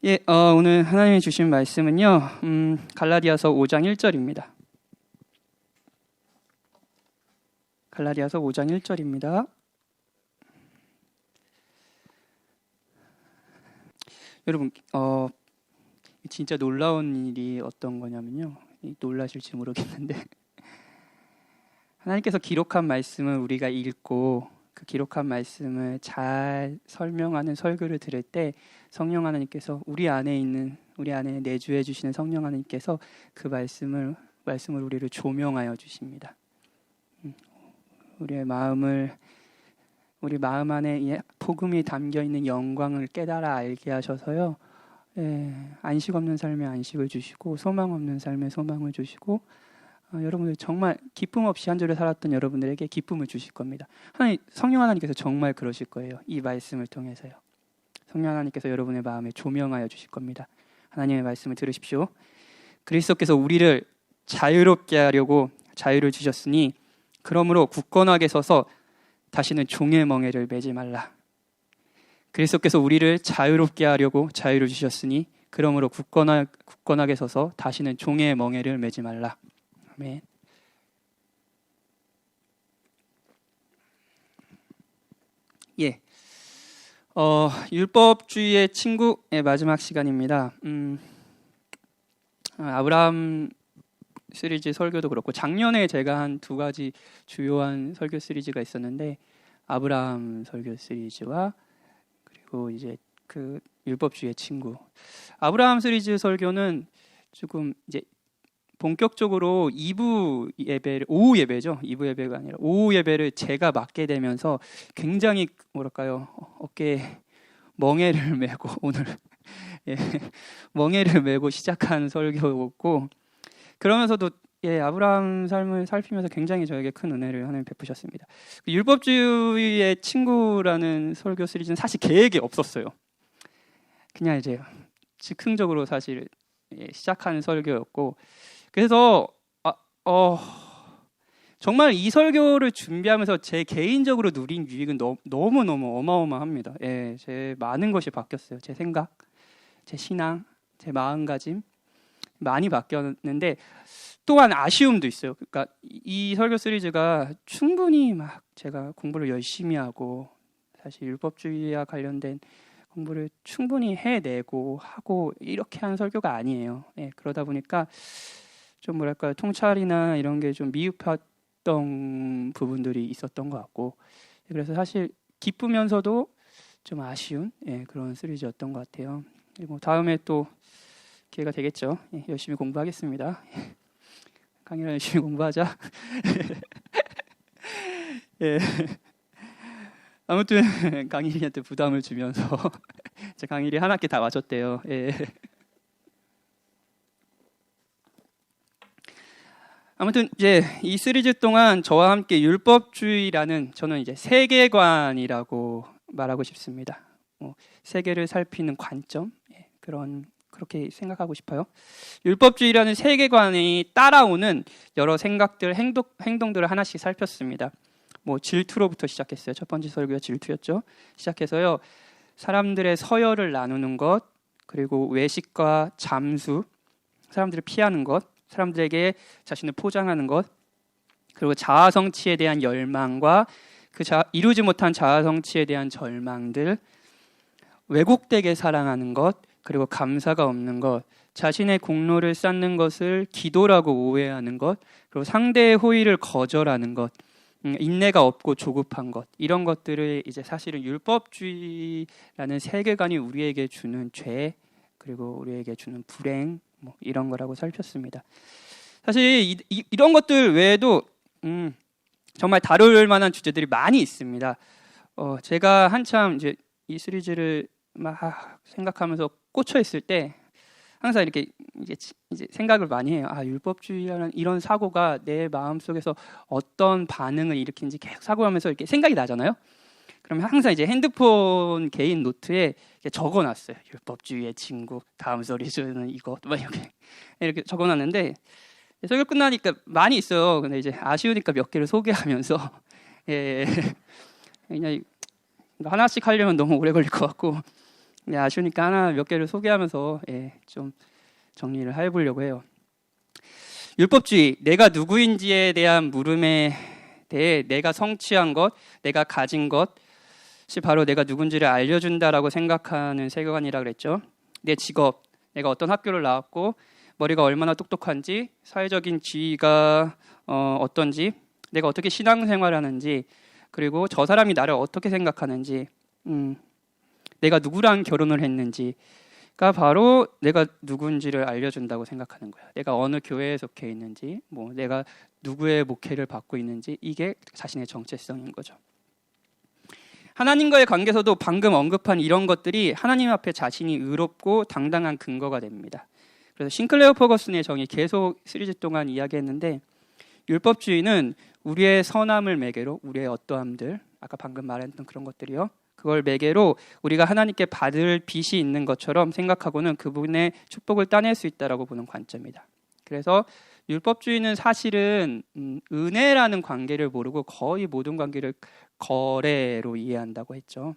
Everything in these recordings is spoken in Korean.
오늘 하나님이 주신 말씀은요, 갈라디아서 5장 1절입니다. 갈라디아서 5장 1절입니다. 여러분, 진짜 놀라운 일이 어떤 거냐면요, 놀라실지 모르겠는데 하나님께서 기록한 말씀을 우리가 읽고 그 기록한 말씀을 잘 설명하는 설교를 들을 때 성령 하나님께서 우리 안에 내주해 주시는 성령 하나님께서 그 말씀을 우리를 조명하여 주십니다. 우리 마음 안에 복음이 담겨 있는 영광을 깨달아 알게 하셔서요. 안식 없는 삶에 안식을 주시고 소망 없는 삶에 소망을 주시고 여러분들 정말 기쁨 없이 한 주를 살았던 여러분들에게 기쁨을 주실 겁니다. 성령 하나님께서 정말 그러실 거예요. 이 말씀을 통해서요. 성령 하나님께서 여러분의 마음에 조명하여 주실 겁니다. 하나님의 말씀을 들으십시오. 그리스도께서 우리를 자유롭게 하려고 자유를 주셨으니 그러므로 굳건하게 서서 다시는 종의 멍에를 매지 말라. 그리스도께서 우리를 자유롭게 하려고 자유를 주셨으니 그러므로 굳건하게 서서 다시는 종의 멍에를 매지 말라. 아멘. 율법주의의 친구의 마지막 시간입니다. 아브라함 시리즈 설교도 그렇고 작년에 제가 한 두 가지 주요한 설교 시리즈가 있었는데 아브라함 설교 시리즈와 그리고 이제 그 율법주의의 친구. 아브라함 시리즈 설교는 조금 이제 본격적으로 오후 예배죠. 2부 예배가 아니라 오후 예배를 제가 맡게 되면서 굉장히 어깨에 멍에를 메고 오늘 멍에를 메고 시작한 설교였고 그러면서도 아브라함 삶을 살피면서 굉장히 저에게 큰 은혜를 하나님 베푸셨습니다. 율법주의의 친구라는 설교 시리즈는 사실 계획이 없었어요. 그냥 이제 즉흥적으로 사실 시작한 설교였고 그래서 정말 이 설교를 준비하면서 제 개인적으로 누린 유익은 너무너무 어마어마합니다. 제 많은 것이 바뀌었어요. 제 생각, 제 신앙, 제 마음가짐 많이 바뀌었는데 또한 아쉬움도 있어요. 그러니까 이 설교 시리즈가 충분히 제가 공부를 열심히 하고 사실 율법주의와 관련된 공부를 충분히 해내고 하고 이렇게 한 설교가 아니에요. 그러다 보니까 좀 통찰이나 이런 게 좀 미흡했던 부분들이 있었던 것 같고 그래서 사실 기쁘면서도 좀 아쉬운 그런 시리즈였던 것 같아요. 그리고 다음에 또 기회가 되겠죠. 열심히 공부하겠습니다. 강의를 열심히 공부하자. 아무튼 강일이한테 부담을 주면서 제 강일이 한 학기 다 마쳤대요. 아무튼 이제 이 시리즈 동안 저와 함께 율법주의라는 저는 이제 세계관이라고 말하고 싶습니다. 세계를 살피는 관점 그렇게 생각하고 싶어요. 율법주의라는 세계관이 따라오는 여러 생각들, 행동들을 하나씩 살폈습니다. 질투로부터 시작했어요. 첫 번째 설교가 질투였죠. 시작해서요. 사람들의 서열을 나누는 것, 그리고 외식과 잠수, 사람들을 피하는 것, 사람들에게 자신을 포장하는 것, 그리고 자아성취에 대한 열망과 이루지 못한 자아성취에 대한 절망들, 왜곡되게 사랑하는 것, 그리고 감사가 없는 것, 자신의 공로를 쌓는 것을 기도라고 오해하는 것, 그리고 상대의 호의를 거절하는 것, 인내가 없고 조급한 것, 이런 것들을 이제 사실은 율법주의라는 세계관이 우리에게 주는 죄, 그리고 우리에게 주는 불행, 이런 거라고 살폈습니다. 사실 이런 것들 외에도 정말 다룰 만한 주제들이 많이 있습니다. 제가 한참 이제 이 시리즈를 막 생각하면서 꽂혀 있을 때 항상 이렇게 이제 생각을 많이 해요. 율법주의라는 이런 사고가 내 마음 속에서 어떤 반응을 일으키는지 계속 사고하면서 이렇게 생각이 나잖아요. 그러면 항상 이제 핸드폰 개인 노트에 적어놨어요. 율법주의의 친구, 다음 시리즈는 이것, 이렇게 적어놨는데 설교 끝나니까 많이 있어요. 근데 이제 아쉬우니까 몇 개를 소개하면서 그냥 하나씩 하려면 너무 오래 걸릴 것 같고 네, 아쉬우니까 하나 몇 개를 소개하면서 좀 정리를 해보려고 해요. 율법주의, 내가 누구인지에 대한 물음에 대해 내가 성취한 것, 내가 가진 것이 바로 내가 누군지를 알려준다라고 생각하는 세계관이라 그랬죠. 내 직업, 내가 어떤 학교를 나왔고 머리가 얼마나 똑똑한지, 사회적인 지위가 어떤지, 내가 어떻게 신앙생활하는지, 그리고 저 사람이 나를 어떻게 생각하는지, 내가 누구랑 결혼을 했는지가 바로 내가 누군지를 알려준다고 생각하는 거야. 내가 어느 교회에 속해 있는지, 내가 누구의 목회를 받고 있는지, 이게 자신의 정체성인 거죠. 하나님과의 관계에서도 방금 언급한 이런 것들이 하나님 앞에 자신이 의롭고 당당한 근거가 됩니다. 그래서 싱클레어 퍼거슨의 정의 계속 시리즈 동안 이야기했는데, 율법주의는 우리의 선함을 매개로, 우리의 어떠함들, 아까 방금 말했던 그런 것들이요, 그걸 매개로 우리가 하나님께 받을 빚이 있는 것처럼 생각하고는 그분의 축복을 따낼 수 있다라고 보는 관점이다. 그래서 율법주의는 사실은 은혜라는 관계를 모르고 거의 모든 관계를 거래로 이해한다고 했죠.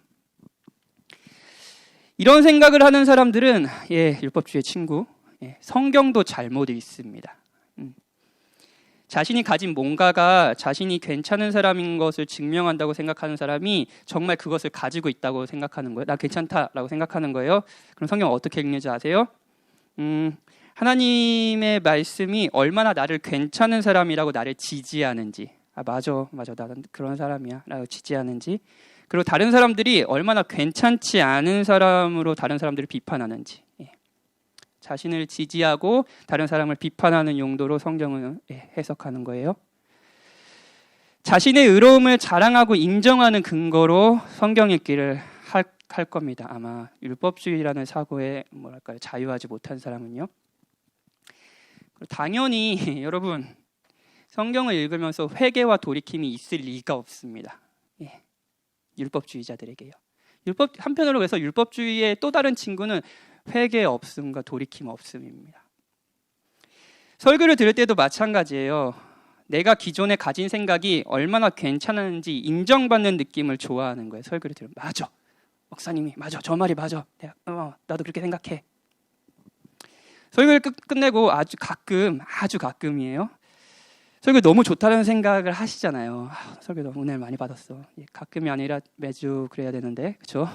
이런 생각을 하는 사람들은 율법주의의 친구, 성경도 잘못 읽습니다. 자신이 가진 뭔가가 자신이 괜찮은 사람인 것을 증명한다고 생각하는 사람이 정말 그것을 가지고 있다고 생각하는 거예요. 나 괜찮다라고 생각하는 거예요. 그럼 성경 어떻게 읽는지 아세요? 하나님의 말씀이 얼마나 나를 괜찮은 사람이라고 나를 지지하는지, 맞아 나는 그런 사람이야 라고 지지하는지, 그리고 다른 사람들이 얼마나 괜찮지 않은 사람으로 다른 사람들을 비판하는지, 자신을 지지하고 다른 사람을 비판하는 용도로 성경을 해석하는 거예요. 자신의 의로움을 자랑하고 인정하는 근거로 성경 읽기를 할 겁니다. 아마 율법주의라는 사고에 자유하지 못한 사람은요. 당연히 여러분, 성경을 읽으면서 회개와 돌이킴이 있을 리가 없습니다. 율법주의자들에게요. 한편으로 해서 율법주의의 또 다른 친구는 회개 없음과 돌이킴 없음입니다. 설교를 들을 때도 마찬가지예요. 내가 기존에 가진 생각이 얼마나 괜찮은지 인정받는 느낌을 좋아하는 거예요. 설교를 들으면 맞아, 목사님이 맞아, 저 말이 맞아, 나도 그렇게 생각해. 설교를 끝내고 아주 가끔이에요, 설교 너무 좋다는 생각을 하시잖아요. 설교 너무 은혜를 많이 받았어. 가끔이 아니라 매주 그래야 되는데, 그렇죠?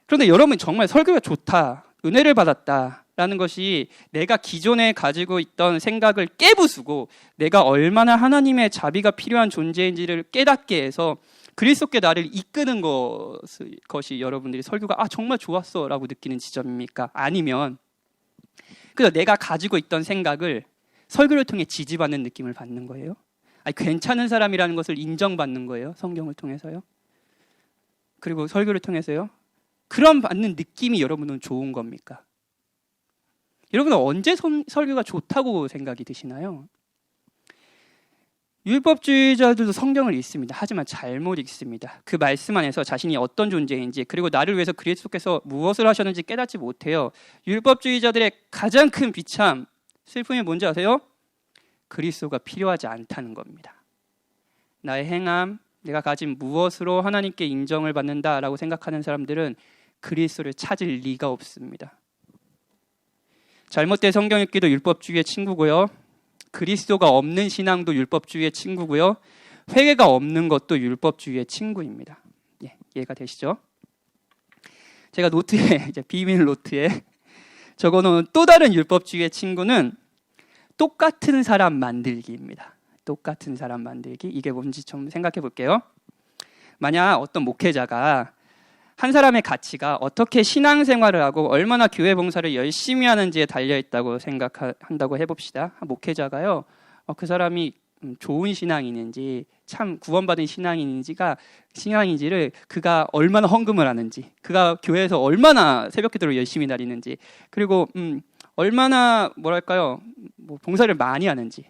그런데 여러분, 정말 설교가 좋다, 은혜를 받았다라는 것이 내가 기존에 가지고 있던 생각을 깨부수고 내가 얼마나 하나님의 자비가 필요한 존재인지를 깨닫게 해서 그리스도께 나를 이끄는 것이 여러분들이 설교가 정말 좋았어 라고 느끼는 지점입니까? 아니면 그래서 내가 가지고 있던 생각을 설교를 통해 지지받는 느낌을 받는 거예요? 괜찮은 사람이라는 것을 인정받는 거예요? 성경을 통해서요? 그리고 설교를 통해서요? 그런 받는 느낌이 여러분은 좋은 겁니까? 여러분은 언제 설교가 좋다고 생각이 드시나요? 율법주의자들도 성경을 읽습니다. 하지만 잘못 읽습니다. 그 말씀 안에서 자신이 어떤 존재인지, 그리고 나를 위해서 그리스도께서 무엇을 하셨는지 깨닫지 못해요. 율법주의자들의 가장 큰 비참, 슬픔이 뭔지 아세요? 그리스도가 필요하지 않다는 겁니다. 나의 행함, 내가 가진 무엇으로 하나님께 인정을 받는다라고 생각하는 사람들은 그리스도를 찾을 리가 없습니다. 잘못된 성경 읽기도 율법주의의 친구고요. 그리스도가 없는 신앙도 율법주의의 친구고요. 회개가 없는 것도 율법주의의 친구입니다. 이해가 되시죠? 제가 노트에, 비밀 노트에 적어놓은 또 다른 율법주의의 친구는 똑같은 사람 만들기입니다. 똑같은 사람 만들기. 이게 뭔지 좀 생각해 볼게요. 만약 어떤 목회자가 한 사람의 가치가 어떻게 신앙생활을 하고 얼마나 교회 봉사를 열심히 하는지에 달려있다고 생각한다고 해봅시다. 목회자가요, 그 사람이 좋은 신앙인인지 참 구원받은 신앙인지를 그가 얼마나 헌금을 하는지, 그가 교회에서 얼마나 새벽기도를 열심히 다니는지, 그리고 얼마나 봉사를 많이 하는지,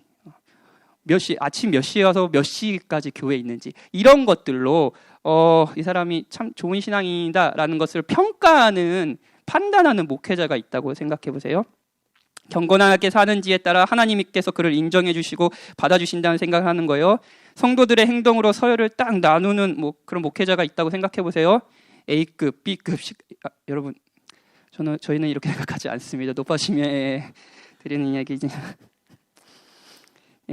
아침 몇 시에 와서 몇 시까지 교회에 있는지, 이런 것들로 이 사람이 참 좋은 신앙인이다라는 것을 판단하는 목회자가 있다고 생각해 보세요. 경건하게 사는지에 따라 하나님께서 그를 인정해 주시고 받아주신다는 생각을 하는 거예요. 성도들의 행동으로 서열을 딱 나누는 그런 목회자가 있다고 생각해 보세요. A급, B급. 여러분, 저희는 이렇게 생각하지 않습니다. 높아심에 드리는 이야기지.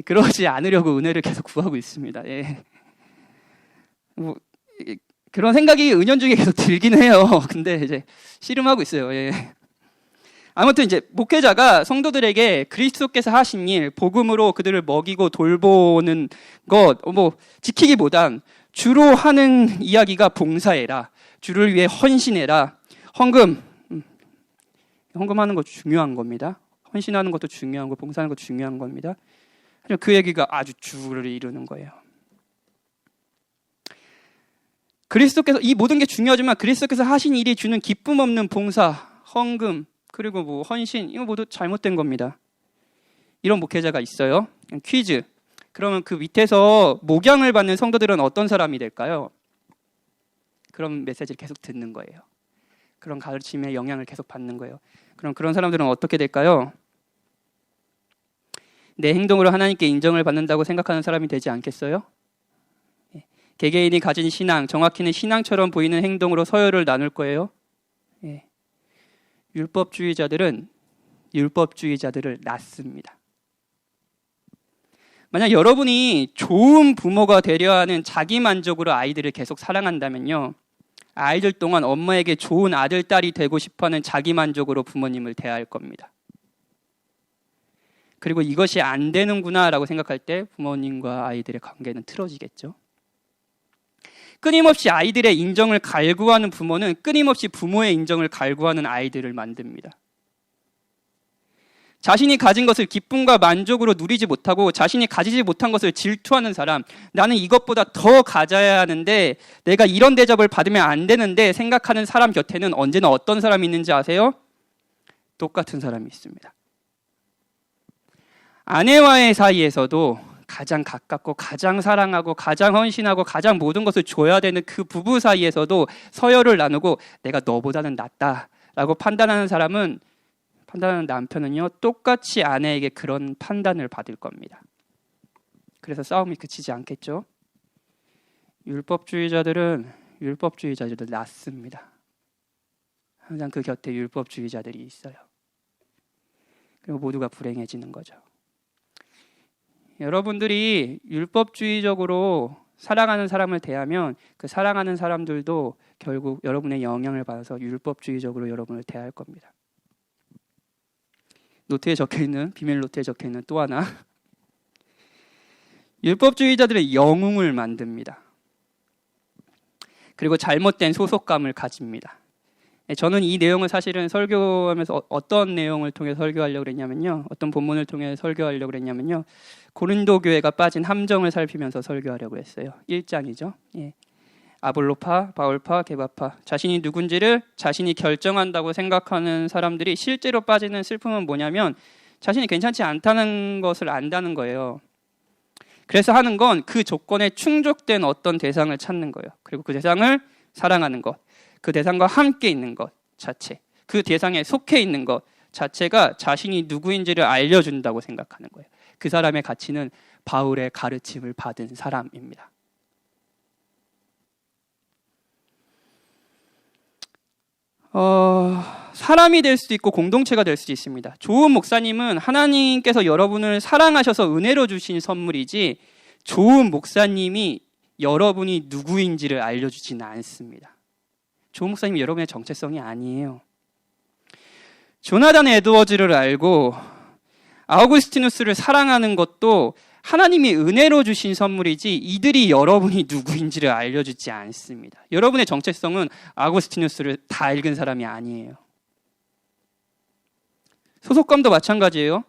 그러지 않으려고 은혜를 계속 구하고 있습니다. 예. 그런 생각이 은연중에 계속 들긴 해요. 근데 이제 씨름하고 있어요. 예. 아무튼 이제 목회자가 성도들에게 그리스도께서 하신 일, 복음으로 그들을 먹이고 돌보는 것, 지키기보단 주로 하는 이야기가 봉사해라, 주를 위해 헌신해라, 헌금하는 것도 중요한 겁니다. 헌신하는 것도 중요한 거, 봉사하는 것도 중요한 겁니다. 그 얘기가 아주 주를 이루는 거예요. 그리스도께서 이 모든 게 중요하지만 그리스도께서 하신 일이 주는 기쁨 없는 봉사, 헌금, 그리고 헌신, 이거 모두 잘못된 겁니다. 이런 목회자가 있어요. 퀴즈. 그러면 그 밑에서 목양을 받는 성도들은 어떤 사람이 될까요? 그런 메시지를 계속 듣는 거예요. 그런 가르침의 영향을 계속 받는 거예요. 그럼 그런 사람들은 어떻게 될까요? 내 행동으로 하나님께 인정을 받는다고 생각하는 사람이 되지 않겠어요? 개개인이 가진 신앙, 정확히는 신앙처럼 보이는 행동으로 서열을 나눌 거예요. 율법주의자들은 율법주의자들을 낳습니다. 만약 여러분이 좋은 부모가 되려 하는 자기 만족으로 아이들을 계속 사랑한다면요, 아이들 동안 엄마에게 좋은 아들, 딸이 되고 싶어하는 자기 만족으로 부모님을 대할 겁니다. 그리고 이것이 안 되는구나라고 생각할 때 부모님과 아이들의 관계는 틀어지겠죠. 끊임없이 아이들의 인정을 갈구하는 부모는 끊임없이 부모의 인정을 갈구하는 아이들을 만듭니다. 자신이 가진 것을 기쁨과 만족으로 누리지 못하고 자신이 가지지 못한 것을 질투하는 사람, 나는 이것보다 더 가져야 하는데 내가 이런 대접을 받으면 안 되는데 생각하는 사람 곁에는 언제나 어떤 사람이 있는지 아세요? 똑같은 사람이 있습니다. 아내와의 사이에서도 가장 가깝고 가장 사랑하고 가장 헌신하고 가장 모든 것을 줘야 되는 그 부부 사이에서도 서열을 나누고 내가 너보다는 낫다라고 판단하는 남편은요, 똑같이 아내에게 그런 판단을 받을 겁니다. 그래서 싸움이 그치지 않겠죠? 율법주의자들을 낳습니다. 항상 그 곁에 율법주의자들이 있어요. 그리고 모두가 불행해지는 거죠. 여러분들이 율법주의적으로 사랑하는 사람을 대하면 그 사랑하는 사람들도 결국 여러분의 영향을 받아서 율법주의적으로 여러분을 대할 겁니다. 노트에 적혀있는, 비밀 노트에 적혀있는 또 하나, 율법주의자들의 영웅을 만듭니다. 그리고 잘못된 소속감을 가집니다. 저는 이 내용을 사실은 설교하면서 어떤 내용을 통해 설교하려고 그랬냐면요, 어떤 본문을 통해 설교하려고 그랬냐면요, 고린도 교회가 빠진 함정을 살피면서 설교하려고 했어요. 1장이죠. 아볼로파, 바울파, 게바파, 자신이 누군지를 자신이 결정한다고 생각하는 사람들이 실제로 빠지는 슬픔은 뭐냐면 자신이 괜찮지 않다는 것을 안다는 거예요. 그래서 하는 건 그 조건에 충족된 어떤 대상을 찾는 거예요. 그리고 그 대상을 사랑하는 것, 그 대상과 함께 있는 것 자체, 그 대상에 속해 있는 것 자체가 자신이 누구인지를 알려준다고 생각하는 거예요. 그 사람의 가치는 바울의 가르침을 받은 사람입니다. 사람이 될 수도 있고 공동체가 될 수도 있습니다. 좋은 목사님은 하나님께서 여러분을 사랑하셔서 은혜로 주신 선물이지, 좋은 목사님이 여러분이 누구인지를 알려주지는 않습니다. 좋은 목사님이 여러분의 정체성이 아니에요. 조나단 에드워즈를 알고 아우구스티누스를 사랑하는 것도 하나님이 은혜로 주신 선물이지 이들이 여러분이 누구인지를 알려주지 않습니다. 여러분의 정체성은 아우구스티누스를 다 읽은 사람이 아니에요. 소속감도 마찬가지예요.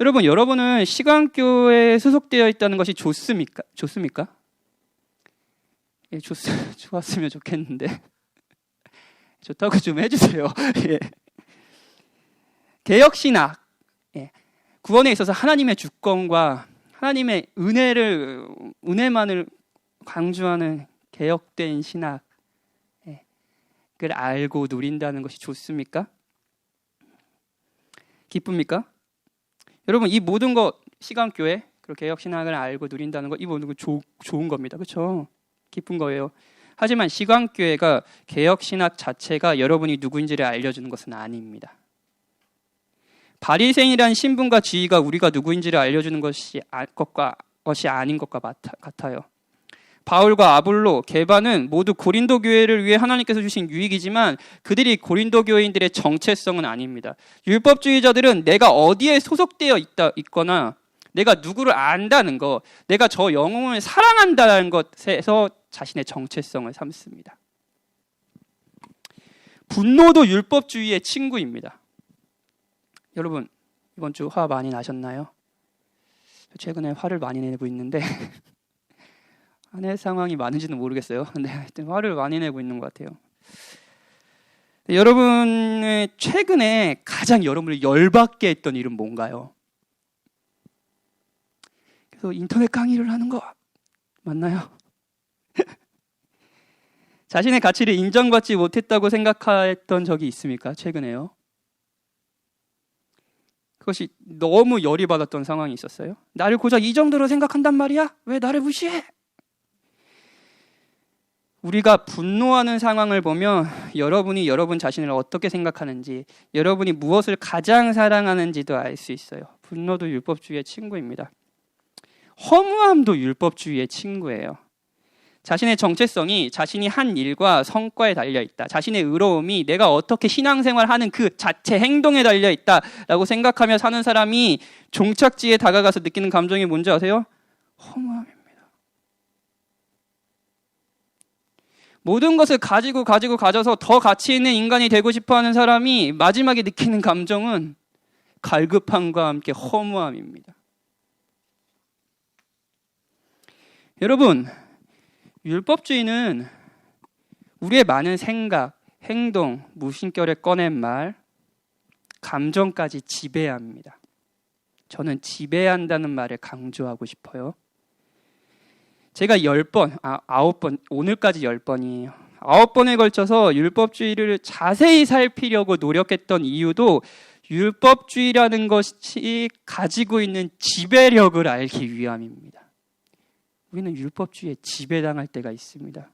여러분은 시간교회에 소속되어 있다는 것이 좋습니까? 예, 좋았으면 좋겠는데 좋다고 좀 해주세요. 예. 개혁신학, 구원에 있어서 하나님의 주권과 하나님의 은혜만을 강조하는 개혁된 신학을 알고 누린다는 것이 좋습니까? 기쁩니까? 여러분, 이 모든 거 시간교회, 그리고 개혁신학을 알고 누린다는 거, 이 모든 거 좋은 겁니다. 그렇죠? 기쁜 거예요. 하지만 시간교회가 개혁신학 자체가 여러분이 누구인지를 알려주는 것은 아닙니다. 바리새인이란 신분과 지위가 우리가 누구인지를 알려주는 것이 아닌 것과 같아요. 바울과 아볼로, 게바는 모두 고린도 교회를 위해 하나님께서 주신 유익이지만 그들이 고린도 교회인들의 정체성은 아닙니다. 율법주의자들은 내가 어디에 소속되어 있거나 내가 누구를 안다는 것, 내가 저 영혼을 사랑한다는 것에서 자신의 정체성을 삼습니다. 분노도 율법주의의 친구입니다. 여러분, 이번 주 화 많이 나셨나요? 최근에 화를 많이 내고 있는데 아내 상황이 많은지는 모르겠어요. 근데 하여튼 화를 많이 내고 있는 것 같아요. 여러분의 최근에 가장 여러분을 열받게 했던 일은 뭔가요? 그래서 인터넷 강의를 하는 거 맞나요? 자신의 가치를 인정받지 못했다고 생각했던 적이 있습니까? 최근에요? 그것이 너무 열이 받았던 상황이 있었어요? 나를 고작 이 정도로 생각한단 말이야? 왜 나를 무시해? 우리가 분노하는 상황을 보면 여러분이 여러분 자신을 어떻게 생각하는지, 여러분이 무엇을 가장 사랑하는지도 알 수 있어요. 분노도 율법주의의 친구입니다. 허무함도 율법주의의 친구예요. 자신의 정체성이 자신이 한 일과 성과에 달려있다. 자신의 의로움이 내가 어떻게 신앙생활하는 그 자체 행동에 달려있다라고 생각하며 사는 사람이 종착지에 다가가서 느끼는 감정이 뭔지 아세요? 허무함입니다. 모든 것을 가져서 더 가치 있는 인간이 되고 싶어하는 사람이 마지막에 느끼는 감정은 갈급함과 함께 허무함입니다. 여러분, 율법주의는 우리의 많은 생각, 행동, 무심결에 꺼낸 말, 감정까지 지배합니다. 저는 지배한다는 말을 강조하고 싶어요. 제가 9번, 오늘까지 10번이에요. 9번에 걸쳐서 율법주의를 자세히 살피려고 노력했던 이유도 율법주의라는 것이 가지고 있는 지배력을 알기 위함입니다. 우리는 율법주의에 지배당할 때가 있습니다.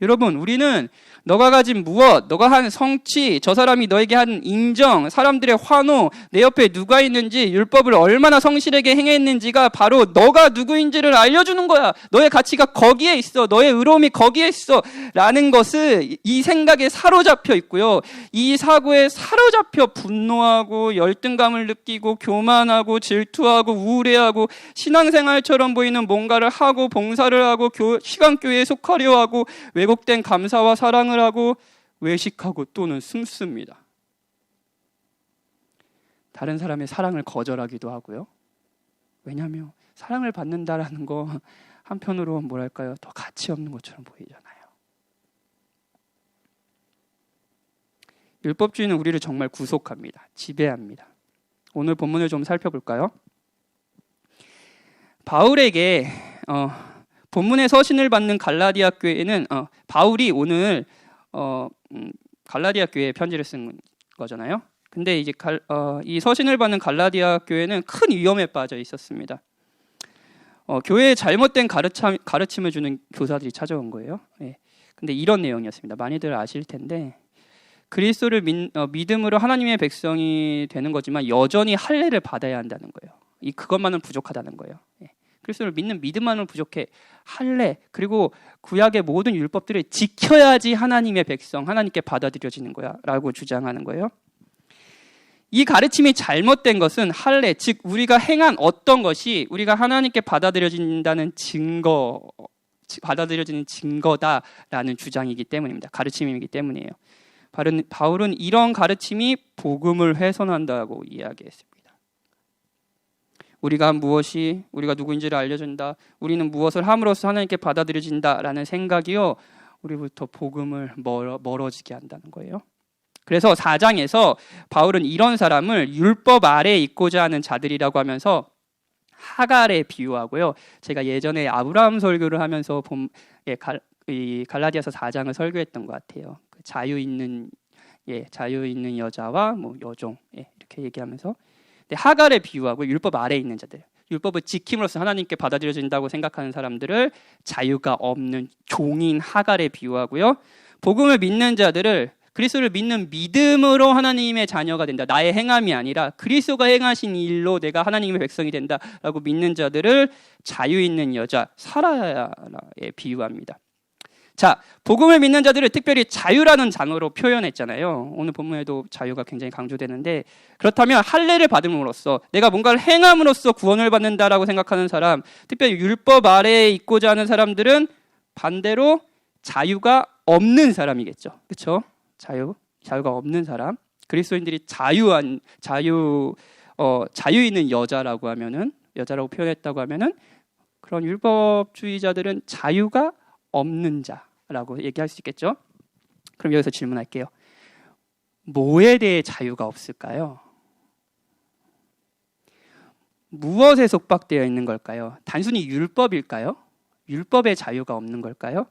여러분, 우리는 너가 가진 무엇, 너가 한 성취, 저 사람이 너에게 한 인정, 사람들의 환호, 내 옆에 누가 있는지, 율법을 얼마나 성실하게 행했는지가 바로 너가 누구인지를 알려주는 거야. 너의 가치가 거기에 있어. 너의 의로움이 거기에 있어. 라는 것을 이 생각에 사로잡혀 있고요. 이 사고에 사로잡혀 분노하고 열등감을 느끼고 교만하고 질투하고 우울해하고 신앙생활처럼 보이는 뭔가를 하고 봉사를 하고 시간교회에 속하려 하고 왜곡된 감사와 사랑을 하고 외식하고 또는 숨습니다. 다른 사람의 사랑을 거절하기도 하고요. 왜냐하면 사랑을 받는다라는 거 한편으로 뭐랄까요? 더 가치 없는 것처럼 보이잖아요. 율법주의는 우리를 정말 구속합니다. 지배합니다. 오늘 본문을 좀 살펴볼까요? 바울에게 본문의 서신을 받는 갈라디아 교회는 바울이 오늘 갈라디아 교회에 편지를 쓴 거잖아요. 근데 이제 이 서신을 받는 갈라디아 교회는 큰 위험에 빠져 있었습니다. 교회에 잘못된 가르침을 주는 교사들이 찾아온 거예요. 예. 근데 이런 내용이었습니다. 많이들 아실 텐데 그리스도를 믿음으로 하나님의 백성이 되는 거지만 여전히 할례를 받아야 한다는 거예요. 그것만은 부족하다는 거예요. 예. 그리스도를 믿는 믿음만은 부족해. 할례 그리고 구약의 모든 율법들을 지켜야지 하나님의 백성, 하나님께 받아들여지는 거야 라고 주장하는 거예요. 이 가르침이 잘못된 것은 할례, 즉 우리가 행한 어떤 것이 우리가 하나님께 받아들여지는 증거다라는 주장이기 때문입니다. 가르침이기 때문이에요. 바울은 이런 가르침이 복음을 훼손한다고 이야기했습니다. 우리가 누구인지를 알려준다. 우리는 무엇을 함으로써 하나님께 받아들여진다라는 생각이요. 우리부터 복음을 멀어지게 한다는 거예요. 그래서 4장에서 바울은 이런 사람을 율법 아래에 있고자 하는 자들이라고 하면서 하갈에 비유하고요. 제가 예전에 아브라함 설교를 하면서 갈라디아서 4장을 설교했던 것 같아요. 그 자유 있는 자유 있는 여자와 뭐 여종 이렇게 얘기하면서 하갈에 비유하고 율법 아래에 있는 자들, 율법을 지킴으로써 하나님께 받아들여진다고 생각하는 사람들을 자유가 없는 종인 하갈에 비유하고요. 복음을 믿는 자들을 그리스도를 믿는 믿음으로 하나님의 자녀가 된다. 나의 행함이 아니라 그리스도가 행하신 일로 내가 하나님의 백성이 된다라고 믿는 자들을 자유 있는 여자 사라에 비유합니다. 자, 복음을 믿는 자들을 특별히 자유라는 단어로 표현했잖아요. 오늘 본문에도 자유가 굉장히 강조되는데, 그렇다면 할례를 받음으로써 내가 뭔가를 행함으로써 구원을 받는다라고 생각하는 사람, 특별히 율법 아래에 있고자 하는 사람들은 반대로 자유가 없는 사람이겠죠. 그렇죠? 자유가 없는 사람. 그리스도인들이 자유 있는 여자라고 하면은, 여자라고 표현했다고 하면은, 그런 율법주의자들은 자유가 없는 자라고 얘기할 수 있겠죠. 그럼 여기서 질문할게요. 뭐에 대해 자유가 없을까요? 무엇에 속박되어 있는 걸까요? 단순히 율법일까요? 율법에 자유가 없는 걸까요?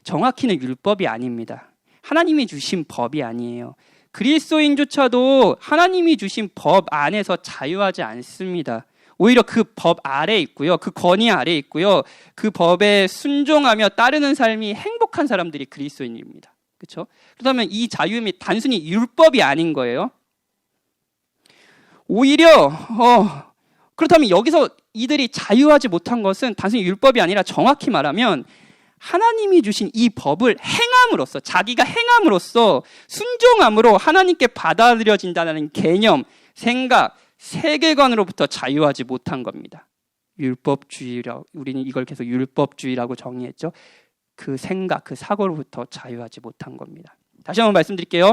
정확히는 율법이 아닙니다. 하나님이 주신 법이 아니에요. 그리스도인조차도 하나님이 주신 법 안에서 자유하지 않습니다. 오히려 그 법 아래에 있고요. 그 권위 아래에 있고요. 그 법에 순종하며 따르는 삶이 행복한 사람들이 그리스도인입니다. 그렇죠? 그렇다면 이 자유임이 단순히 율법이 아닌 거예요. 오히려 그렇다면 여기서 이들이 자유하지 못한 것은 단순히 율법이 아니라 정확히 말하면 하나님이 주신 이 법을 행함으로써, 자기가 행함으로써 순종함으로 하나님께 받아들여진다는 개념, 생각, 세계관으로부터 자유하지 못한 겁니다. 율법주의라고, 우리는 이걸 계속 율법주의라고 정의했죠. 그 생각, 그 사고로부터 자유하지 못한 겁니다. 다시 한번 말씀드릴게요.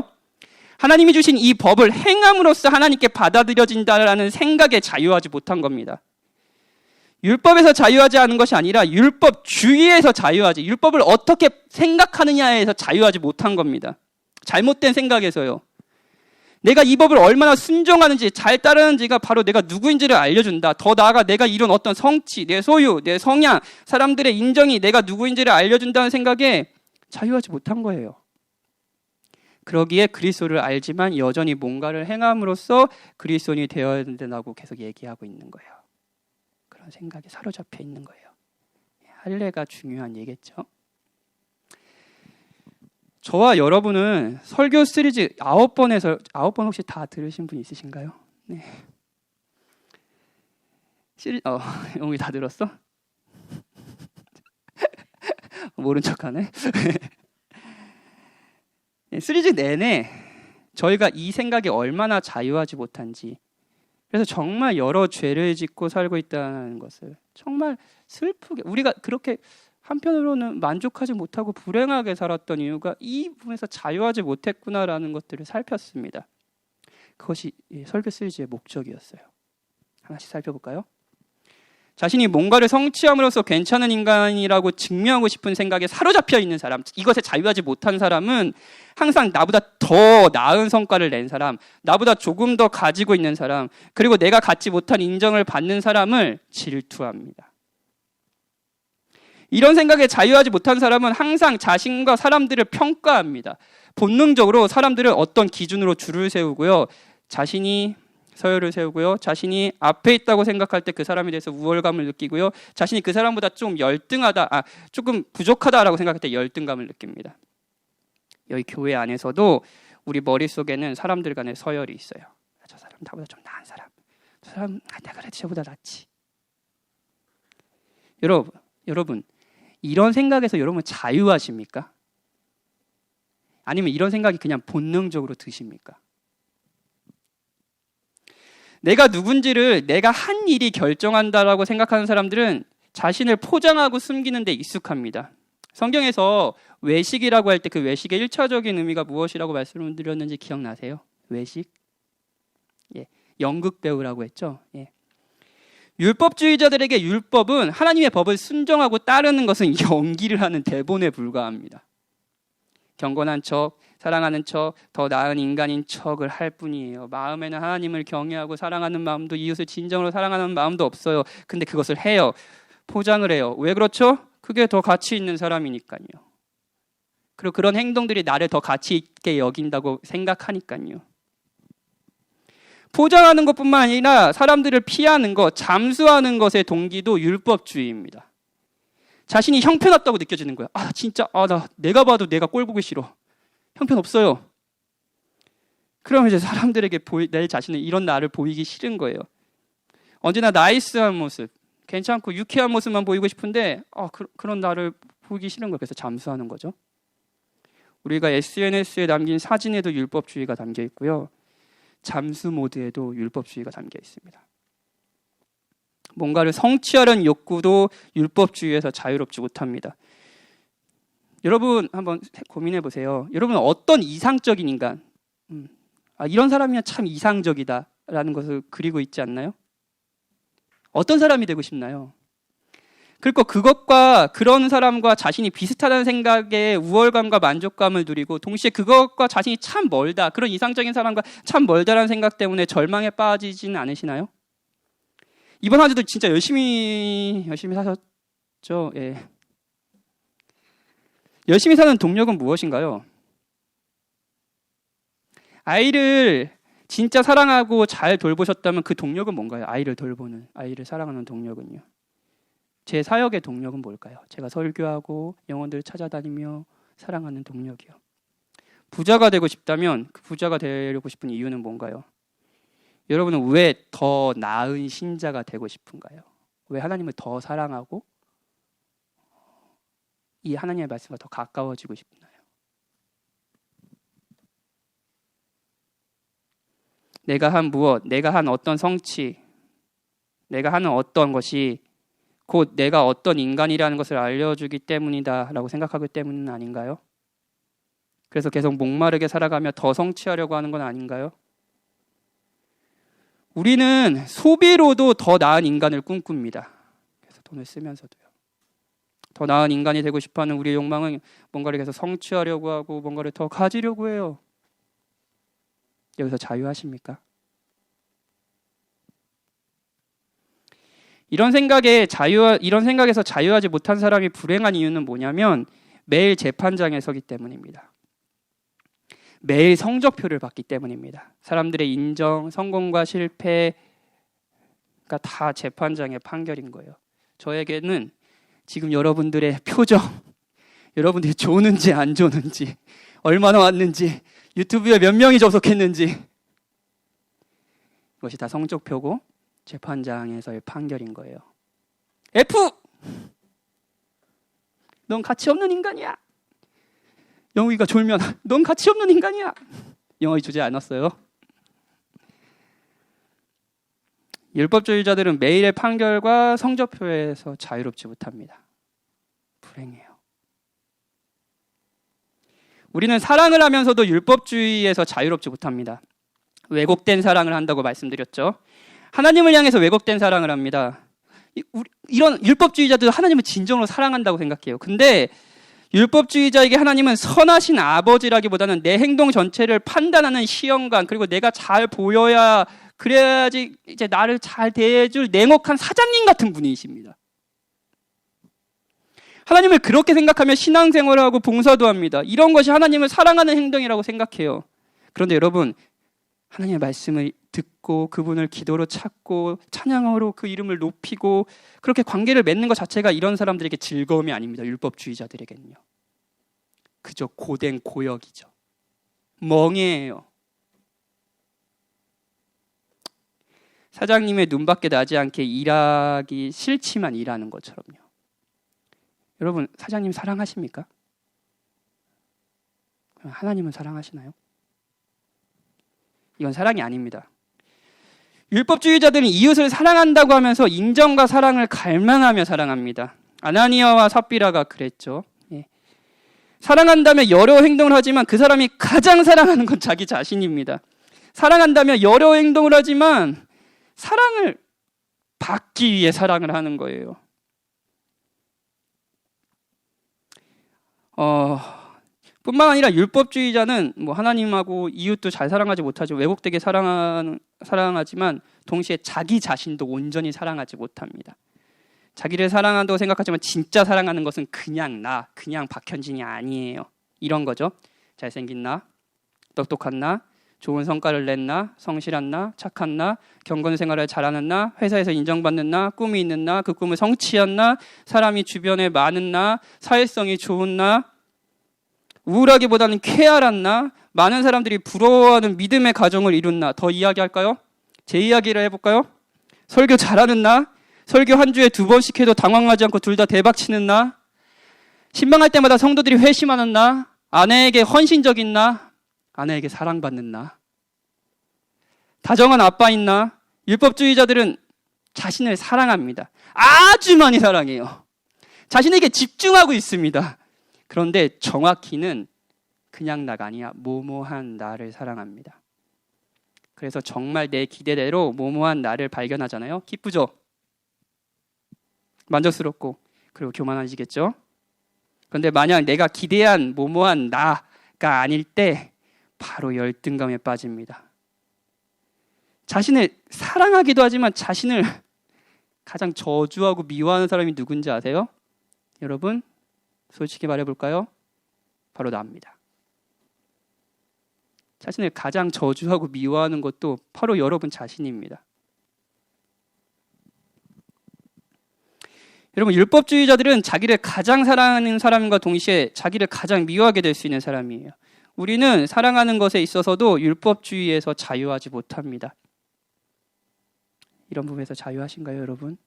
하나님이 주신 이 법을 행함으로써 하나님께 받아들여진다는 생각에 자유하지 못한 겁니다. 율법에서 자유하지 않은 것이 아니라 율법주의에서 자유하지, 율법을 어떻게 생각하느냐에서 자유하지 못한 겁니다. 잘못된 생각에서요. 내가 이 법을 얼마나 순종하는지, 잘 따르는지가 바로 내가 누구인지를 알려준다. 더 나아가 내가 이룬 어떤 성취, 내 소유, 내 성향, 사람들의 인정이 내가 누구인지를 알려준다는 생각에 자유하지 못한 거예요. 그러기에 그리스도를 알지만 여전히 뭔가를 행함으로써 그리스도인이 되어야 된다고 계속 얘기하고 있는 거예요. 그런 생각에 사로잡혀 있는 거예요. 할례가 중요한 얘기겠죠. 저와 여러분은 설교 시리즈 9번 혹시 다 들으신 분 있으신가요? 네. 영웅이 다 들었어? 모른 척하네. 시리즈 내내 저희가 이 생각에 얼마나 자유하지 못한지, 그래서 정말 여러 죄를 짓고 살고 있다는 것을 정말 슬프게, 우리가 그렇게 한편으로는 만족하지 못하고 불행하게 살았던 이유가 이 부분에서 자유하지 못했구나라는 것들을 살폈습니다. 그것이 설교 시리즈의 목적이었어요. 하나씩 살펴볼까요? 자신이 뭔가를 성취함으로써 괜찮은 인간이라고 증명하고 싶은 생각에 사로잡혀 있는 사람, 이것에 자유하지 못한 사람은 항상 나보다 더 나은 성과를 낸 사람, 나보다 조금 더 가지고 있는 사람, 그리고 내가 갖지 못한 인정을 받는 사람을 질투합니다. 이런 생각에 자유하지 못한 사람은 항상 자신과 사람들을 평가합니다. 본능적으로 사람들을 어떤 기준으로 줄을 세우고요. 자신이 서열을 세우고요. 자신이 앞에 있다고 생각할 때 그 사람에 대해서 우월감을 느끼고요. 자신이 그 사람보다 좀 조금 부족하다라고 생각할 때 열등감을 느낍니다. 여기 교회 안에서도 우리 머릿속에는 사람들 간의 서열이 있어요. 저 사람 나보다 좀 나은 사람. 저 사람 내가 그래도 저보다 낫지. 여러분 이런 생각에서 여러분 자유하십니까? 아니면 이런 생각이 그냥 본능적으로 드십니까? 내가 누군지를 내가 한 일이 결정한다라고 생각하는 사람들은 자신을 포장하고 숨기는 데 익숙합니다. 성경에서 외식이라고 할 때 그 외식의 1차적인 의미가 무엇이라고 말씀드렸는지 기억나세요? 외식? 연극 배우라고 했죠. 율법주의자들에게 율법은, 하나님의 법을 순종하고 따르는 것은 연기를 하는 대본에 불과합니다. 경건한 척, 사랑하는 척, 더 나은 인간인 척을 할 뿐이에요. 마음에는 하나님을 경외하고 사랑하는 마음도, 이웃을 진정으로 사랑하는 마음도 없어요. 근데 그것을 해요. 포장을 해요. 왜 그렇죠? 그게 더 가치 있는 사람이니까요. 그리고 그런 행동들이 나를 더 가치 있게 여긴다고 생각하니까요. 포장하는 것뿐만 아니라 사람들을 피하는 것, 잠수하는 것의 동기도 율법주의입니다. 자신이 형편없다고 느껴지는 거야. 진짜 내가 봐도 내가 꼴 보기 싫어. 형편없어요. 그럼 이제 사람들에게 내 자신을 이런 나를 보이기 싫은 거예요. 언제나 나이스한 모습, 괜찮고 유쾌한 모습만 보이고 싶은데 그런 나를 보이기 싫은 거예요. 그래서 잠수하는 거죠. 우리가 SNS에 남긴 사진에도 율법주의가 담겨 있고요. 잠수 모드에도 율법주의가 담겨 있습니다. 뭔가를 성취하려는 욕구도 율법주의에서 자유롭지 못합니다. 여러분 한번 고민해 보세요. 여러분 어떤 이상적인 인간, 이런 사람이면 참 이상적이다 라는 것을 그리고 있지 않나요? 어떤 사람이 되고 싶나요? 그리고 그것과 그런 사람과 자신이 비슷하다는 생각에 우월감과 만족감을 누리고 동시에 그것과 자신이 참 멀다, 그런 이상적인 사람과 참 멀다라는 생각 때문에 절망에 빠지지는 않으시나요? 이번 한 주도 진짜 열심히 사셨죠? 예. 열심히 사는 동력은 무엇인가요? 아이를 진짜 사랑하고 잘 돌보셨다면 그 동력은 뭔가요? 아이를 돌보는, 아이를 사랑하는 동력은요. 제 사역의 동력은 뭘까요? 제가 설교하고 영혼들을 찾아다니며 사랑하는 동력이요. 부자가 되고 싶다면 그 부자가 되려고 싶은 이유는 뭔가요? 여러분은 왜 더 나은 신자가 되고 싶은가요? 왜 하나님을 더 사랑하고 이 하나님의 말씀과 더 가까워지고 싶나요? 내가 한 무엇, 내가 한 어떤 성취, 내가 하는 어떤 것이 곧 내가 어떤 인간이라는 것을 알려주기 때문이다 라고 생각하기 때문은 아닌가요? 그래서 계속 목마르게 살아가며 더 성취하려고 하는 건 아닌가요? 우리는 소비로도 더 나은 인간을 꿈꿉니다. 그래서 돈을 쓰면서도요. 더 나은 인간이 되고 싶어하는 우리의 욕망은 뭔가를 계속 성취하려고 하고 뭔가를 더 가지려고 해요. 여기서 자유하십니까? 이런 생각에서 자유하지 못한 사람이 불행한 이유는 뭐냐면 매일 재판장에 서기 때문입니다. 매일 성적표를 받기 때문입니다. 사람들의 인정, 성공과 실패가 다 재판장의 판결인 거예요. 저에게는 지금 여러분들의 표정, 여러분들이 좋는지 안 좋는지, 얼마나 왔는지, 유튜브에 몇 명이 접속했는지, 이것이 다 성적표고 재판장에서의 판결인 거예요. F! 넌 가치 없는 인간이야. 영우이가 졸면 넌 가치 없는 인간이야. 영어이 주지 않았어요. 율법주의자들은 매일의 판결과 성적표에서 자유롭지 못합니다. 불행해요. 우리는 사랑을 하면서도 율법주의에서 자유롭지 못합니다. 왜곡된 사랑을 한다고 말씀드렸죠. 하나님을 향해서 왜곡된 사랑을 합니다. 이런 율법주의자들 하나님을 진정으로 사랑한다고 생각해요. 근데 율법주의자에게 하나님은 선하신 아버지라기보다는 내 행동 전체를 판단하는 시험관, 그리고 내가 잘 보여야 그래야지 이제 나를 잘 대해줄 냉혹한 사장님 같은 분이십니다. 하나님을 그렇게 생각하며 신앙생활을 하고 봉사도 합니다. 이런 것이 하나님을 사랑하는 행동이라고 생각해요. 그런데 여러분, 하나님의 말씀을 듣고 그분을 기도로 찾고 찬양으로 그 이름을 높이고 그렇게 관계를 맺는 것 자체가 이런 사람들에게 즐거움이 아닙니다. 율법주의자들에게는요. 그저 고된 고역이죠. 멍해예요. 사장님의 눈밖에 나지 않게 일하기 싫지만 일하는 것처럼요. 여러분, 사장님 사랑하십니까? 하나님은 사랑하시나요? 이건 사랑이 아닙니다. 율법주의자들은 이웃을 사랑한다고 하면서 인정과 사랑을 갈망하며 사랑합니다. 아나니아와 삽비라가 그랬죠. 예. 사랑한다며 여러 행동을 하지만 그 사람이 가장 사랑하는 건 자기 자신입니다. 사랑한다며 여러 행동을 하지만 사랑을 받기 위해 사랑을 하는 거예요. 뿐만 아니라 율법주의자는 하나님하고 이웃도 잘 사랑하지 못하죠. 왜곡되게 사랑하지만 동시에 자기 자신도 온전히 사랑하지 못합니다. 자기를 사랑한다고 생각하지만 진짜 사랑하는 것은 그냥 그냥 박현진이 아니에요. 이런 거죠. 잘생긴 나, 똑똑한 나, 좋은 성과를 낸 나, 성실한 나, 착한 나, 경건 생활을 잘하는 나, 회사에서 인정받는 나, 꿈이 있는 나, 그 꿈을 성취한 나, 사람이 주변에 많은 나, 사회성이 좋은 나, 우울하기보다는 쾌활한 나, 많은 사람들이 부러워하는 믿음의 가정을 이룬 나. 더 이야기할까요? 제 이야기를 해볼까요? 설교 잘하는 나, 설교 한 주에 2번씩 해도 당황하지 않고 둘 다 대박치는 나, 신방할 때마다 성도들이 회심하는 나, 아내에게 헌신적인 나, 아내에게 사랑받는 나, 다정한 아빠인 나. 율법주의자들은 자신을 사랑합니다. 아주 많이 사랑해요. 자신에게 집중하고 있습니다. 그런데 정확히는 그냥 나가 아니야. 모모한 나를 사랑합니다. 그래서 정말 내 기대대로 모모한 나를 발견하잖아요. 기쁘죠? 만족스럽고, 그리고 교만하시겠죠? 그런데 만약 내가 기대한 모모한 나가 아닐 때 바로 열등감에 빠집니다. 자신을 사랑하기도 하지만 자신을 가장 저주하고 미워하는 사람이 누군지 아세요? 여러분, 솔직히 말해볼까요? 바로 나입니다. 자신을 가장 저주하고 미워하는 것도 바로 여러분 자신입니다. 여러분, 율법주의자들은 자기를 가장 사랑하는 사람과 동시에 자기를 가장 미워하게 될 수 있는 사람이에요. 우리는 사랑하는 것에 있어서도 율법주의에서 자유하지 못합니다. 이런 부분에서 자유하신가요, 여러분?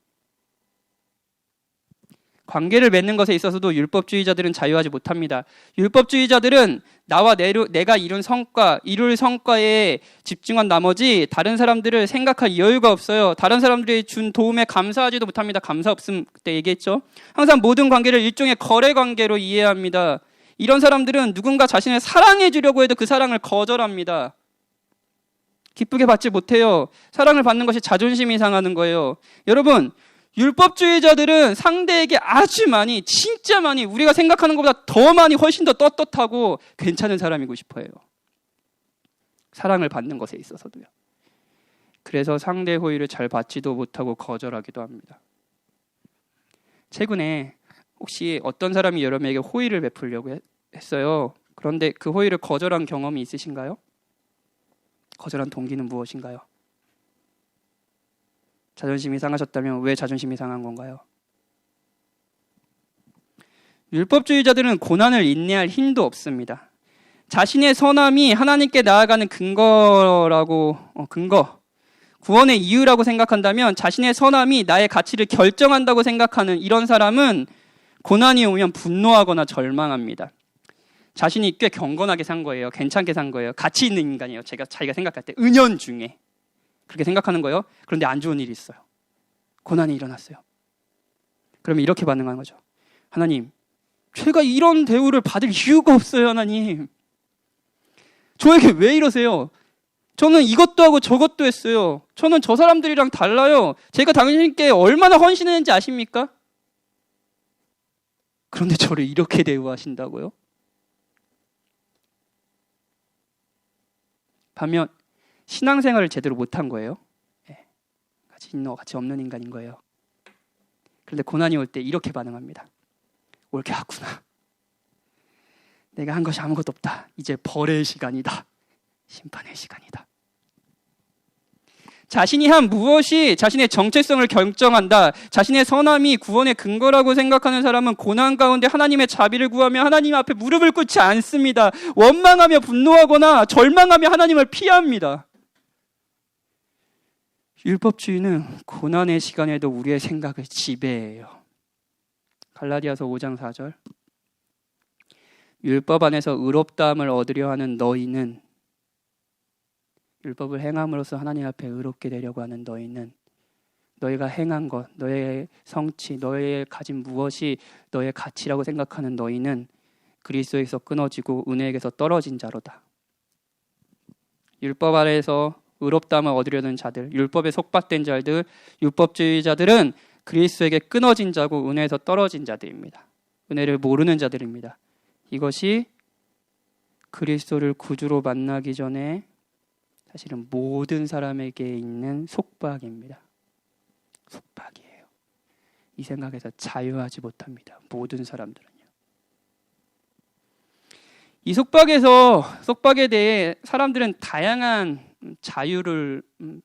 관계를 맺는 것에 있어서도 율법주의자들은 자유하지 못합니다. 율법주의자들은 나와 내가 이룰 성과에 집중한 나머지 다른 사람들을 생각할 여유가 없어요. 다른 사람들이 준 도움에 감사하지도 못합니다. 감사 없음 그때 얘기했죠. 항상 모든 관계를 일종의 거래 관계로 이해합니다. 이런 사람들은 누군가 자신을 사랑해 주려고 해도 그 사랑을 거절합니다. 기쁘게 받지 못해요. 사랑을 받는 것이 자존심이 상하는 거예요. 여러분, 율법주의자들은 상대에게 아주 많이, 진짜 많이, 우리가 생각하는 것보다 더 많이 훨씬 더 떳떳하고 괜찮은 사람이고 싶어요. 사랑을 받는 것에 있어서도요. 그래서 상대 호의를 잘 받지도 못하고 거절하기도 합니다. 최근에 혹시 어떤 사람이 여러분에게 호의를 베풀려고 했어요. 그런데 그 호의를 거절한 경험이 있으신가요? 거절한 동기는 무엇인가요? 자존심이 상하셨다면 왜 자존심이 상한 건가요? 율법주의자들은 고난을 인내할 힘도 없습니다. 자신의 선함이 하나님께 나아가는 구원의 이유라고 생각한다면 자신의 선함이 나의 가치를 결정한다고 생각하는 이런 사람은 고난이 오면 분노하거나 절망합니다. 자신이 꽤 경건하게 산 거예요. 괜찮게 산 거예요. 가치 있는 인간이에요. 자기가 생각할 때 은연중에 그렇게 생각하는 거예요. 그런데 안 좋은 일이 있어요. 고난이 일어났어요. 그러면 이렇게 반응하는 거죠. 하나님, 제가 이런 대우를 받을 이유가 없어요. 하나님, 저에게 왜 이러세요? 저는 이것도 하고 저것도 했어요. 저는 저 사람들이랑 달라요. 제가 당신께 얼마나 헌신했는지 아십니까? 그런데 저를 이렇게 대우하신다고요? 반면 신앙생활을 제대로 못한 거예요. 가치 없는 인간인 거예요. 그런데 고난이 올 때 이렇게 반응합니다. 옳게 하구나. 내가 한 것이 아무것도 없다. 이제 벌의 시간이다. 심판의 시간이다. 자신이 한 무엇이 자신의 정체성을 결정한다. 자신의 선함이 구원의 근거라고 생각하는 사람은 고난 가운데 하나님의 자비를 구하며 하나님 앞에 무릎을 꿇지 않습니다. 원망하며 분노하거나 절망하며 하나님을 피합니다. 율법주의는 고난의 시간에도 우리의 생각을 지배해요. 갈라디아서 5장 4절. 율법 안에서 의롭다함을 얻으려 하는 너희는, 율법을 행함으로써 하나님 앞에 의롭게 되려고 하는 너희는, 너희가 행한 것, 너의 성취, 너의 가진 무엇이 너의 가치라고 생각하는 너희는 그리스도에서 끊어지고 은혜에게서 떨어진 자로다. 율법 아래에서 의롭다함을 얻으려는 자들, 율법에 속박된 자들, 율법주의자들은 그리스도에게 끊어진 자고 은혜에서 떨어진 자들입니다. 은혜를 모르는 자들입니다. 이것이 그리스도를 구주로 만나기 전에 사실은 모든 사람에게 있는 속박입니다. 속박이에요. 이 생각에서 자유하지 못합니다. 모든 사람들은요. 이 속박에 대해 사람들은 다양한 자유를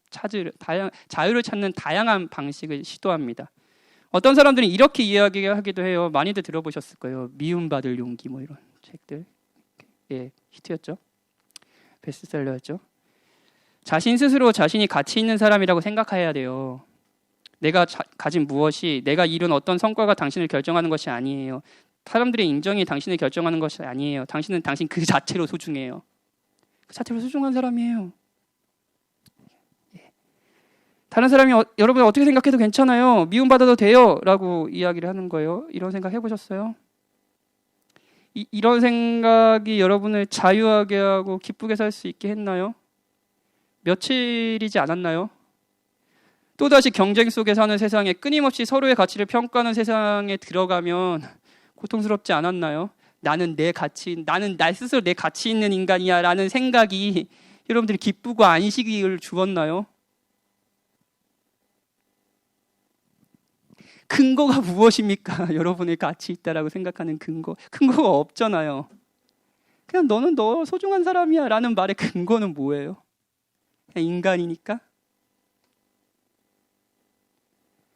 찾는 다양한 방식을 시도합니다. 어떤 사람들은 이렇게 이야기하기도 해요. 많이들 들어보셨을 거예요. 미움받을 용기 뭐 이런 책들. 예, 히트였죠. 베스트셀러였죠. 자신 스스로 자신이 가치 있는 사람이라고 생각해야 돼요. 내가 가진 무엇이, 내가 이룬 어떤 성과가 당신을 결정하는 것이 아니에요. 사람들의 인정이 당신을 결정하는 것이 아니에요. 당신은 당신 그 자체로 소중해요. 그 자체로 소중한 사람이에요. 다른 사람이 여러분 어떻게 생각해도 괜찮아요. 미움받아도 돼요. 라고 이야기를 하는 거예요. 이런 생각 해보셨어요? 이런 생각이 여러분을 자유하게 하고 기쁘게 살 수 있게 했나요? 며칠이지 않았나요? 또다시 경쟁 속에 사는 세상에 끊임없이 서로의 가치를 평가하는 세상에 들어가면 고통스럽지 않았나요? 나는 나 스스로 내 가치 있는 인간이야 라는 생각이 여러분들이 기쁘고 안식을 주었나요? 근거가 무엇입니까? 여러분의 가치 있다라고 생각하는 근거가 없잖아요. 그냥 너는 너 소중한 사람이야 라는 말의 근거는 뭐예요? 그냥 인간이니까?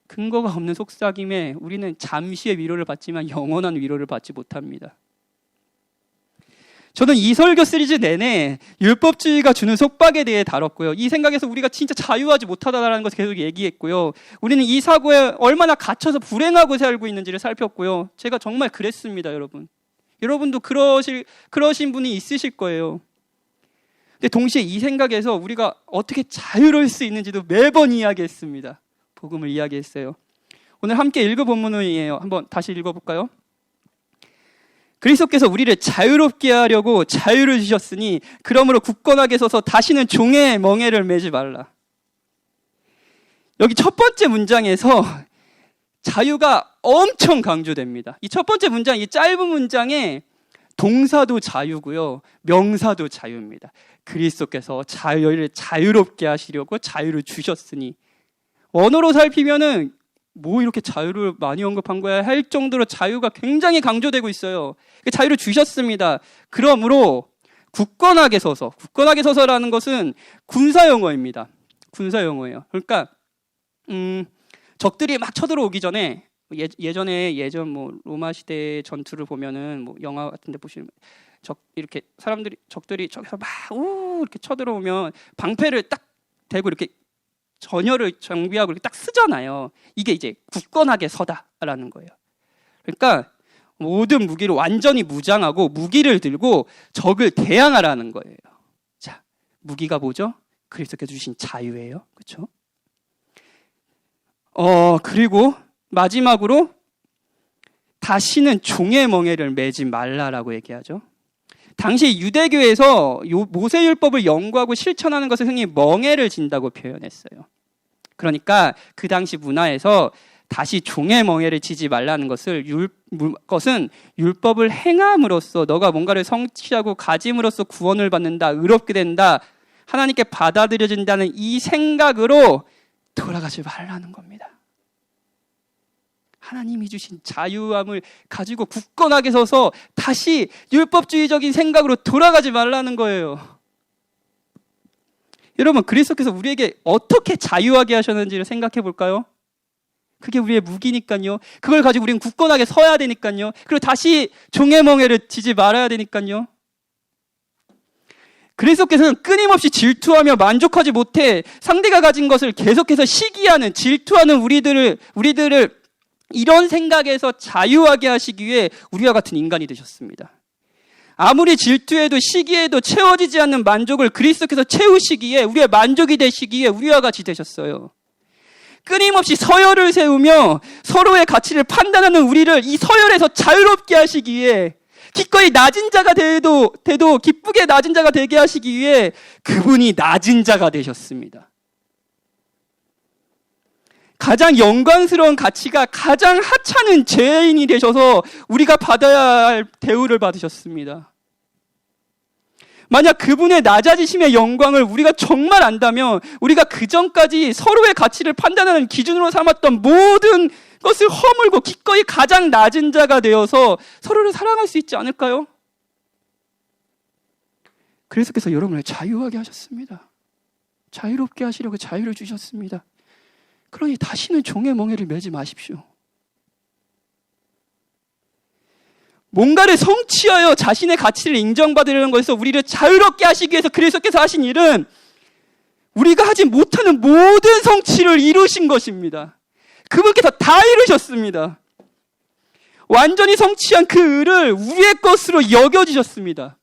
근거가 없는 속삭임에 우리는 잠시의 위로를 받지만 영원한 위로를 받지 못합니다. 저는 이 설교 시리즈 내내 율법주의가 주는 속박에 대해 다뤘고요. 이 생각에서 우리가 진짜 자유하지 못하다라는 것을 계속 얘기했고요. 우리는 이 사고에 얼마나 갇혀서 불행하고 살고 있는지를 살폈고요. 제가 정말 그랬습니다, 여러분. 여러분도 그러신 분이 있으실 거예요. 근데 동시에 이 생각에서 우리가 어떻게 자유로울 수 있는지도 매번 이야기했습니다. 복음을 이야기했어요. 오늘 함께 읽은 본문이에요. 한번 다시 읽어볼까요? 그리스도께서 우리를 자유롭게 하려고 자유를 주셨으니 그러므로 굳건하게 서서 다시는 종의 멍에를 매지 말라. 여기 첫 번째 문장에서 자유가 엄청 강조됩니다. 이 첫 번째 문장, 이 짧은 문장에 동사도 자유고요, 명사도 자유입니다. 그리스도께서 저희를 자유롭게 하시려고 자유를 주셨으니, 언어로 살피면은 뭐 이렇게 자유를 많이 언급한 거야 할 정도로 자유가 굉장히 강조되고 있어요. 자유를 주셨습니다. 그러므로 굳건하게 서서라는 것은 군사 용어입니다. 군사 용어예요. 그러니까 적들이 막 쳐들어오기 전에 예전 뭐 로마 시대 전투를 보면은 뭐 영화 같은데 보시면 적들이 저기서 막 이렇게 쳐들어오면 방패를 딱 대고 이렇게 전열을 정비하고 이렇게 딱 쓰잖아요. 이게 이제 굳건하게 서다라는 거예요. 그러니까 모든 무기를 완전히 무장하고 무기를 들고 적을 대항하라는 거예요. 자, 무기가 뭐죠? 그리스도께서 주신 자유예요. 그렇죠? 그리고 마지막으로 다시는 종의 멍에를 매지 말라라고 얘기하죠. 당시 유대교에서 모세율법을 연구하고 실천하는 것을 흔히 멍에를 진다고 표현했어요. 그러니까 그 당시 문화에서 다시 종의 멍에를 지지 말라는 것은 율법을 행함으로써 너가 뭔가를 성취하고 가짐으로써 구원을 받는다, 의롭게 된다, 하나님께 받아들여진다는 이 생각으로 돌아가지 말라는 겁니다. 하나님이 주신 자유함을 가지고 굳건하게 서서 다시 율법주의적인 생각으로 돌아가지 말라는 거예요. 여러분, 그리스도께서 우리에게 어떻게 자유하게 하셨는지를 생각해 볼까요? 그게 우리의 무기니까요. 그걸 가지고 우리는 굳건하게 서야 되니까요. 그리고 다시 종의 멍에를 지지 말아야 되니까요. 그리스도께서는 끊임없이 질투하며 만족하지 못해 상대가 가진 것을 계속해서 시기하는, 질투하는 우리들을 이런 생각에서 자유하게 하시기 위해 우리와 같은 인간이 되셨습니다. 아무리 질투해도 시기해도 채워지지 않는 만족을 그리스도께서 채우시기에, 우리의 만족이 되시기에 우리와 같이 되셨어요. 끊임없이 서열을 세우며 서로의 가치를 판단하는 우리를 이 서열에서 자유롭게 하시기 위해, 기꺼이 낮은 자가 돼도 기쁘게 낮은 자가 되게 하시기 위해 그분이 낮은 자가 되셨습니다. 가장 영광스러운 가치가 가장 하찮은 죄인이 되셔서 우리가 받아야 할 대우를 받으셨습니다. 만약 그분의 낮아지심의 영광을 우리가 정말 안다면 우리가 그전까지 서로의 가치를 판단하는 기준으로 삼았던 모든 것을 허물고 기꺼이 가장 낮은 자가 되어서 서로를 사랑할 수 있지 않을까요? 그리스도께서 여러분을 자유하게 하셨습니다. 자유롭게 하시려고 자유를 주셨습니다. 그러니 다시는 종의 멍에를 매지 마십시오. 뭔가를 성취하여 자신의 가치를 인정받으려는 것에서 우리를 자유롭게 하시기 위해서 그리스도께서 하신 일은 우리가 하지 못하는 모든 성취를 이루신 것입니다. 그분께서 다 이루셨습니다. 완전히 성취한 그 의를 우리의 것으로 여겨주셨습니다.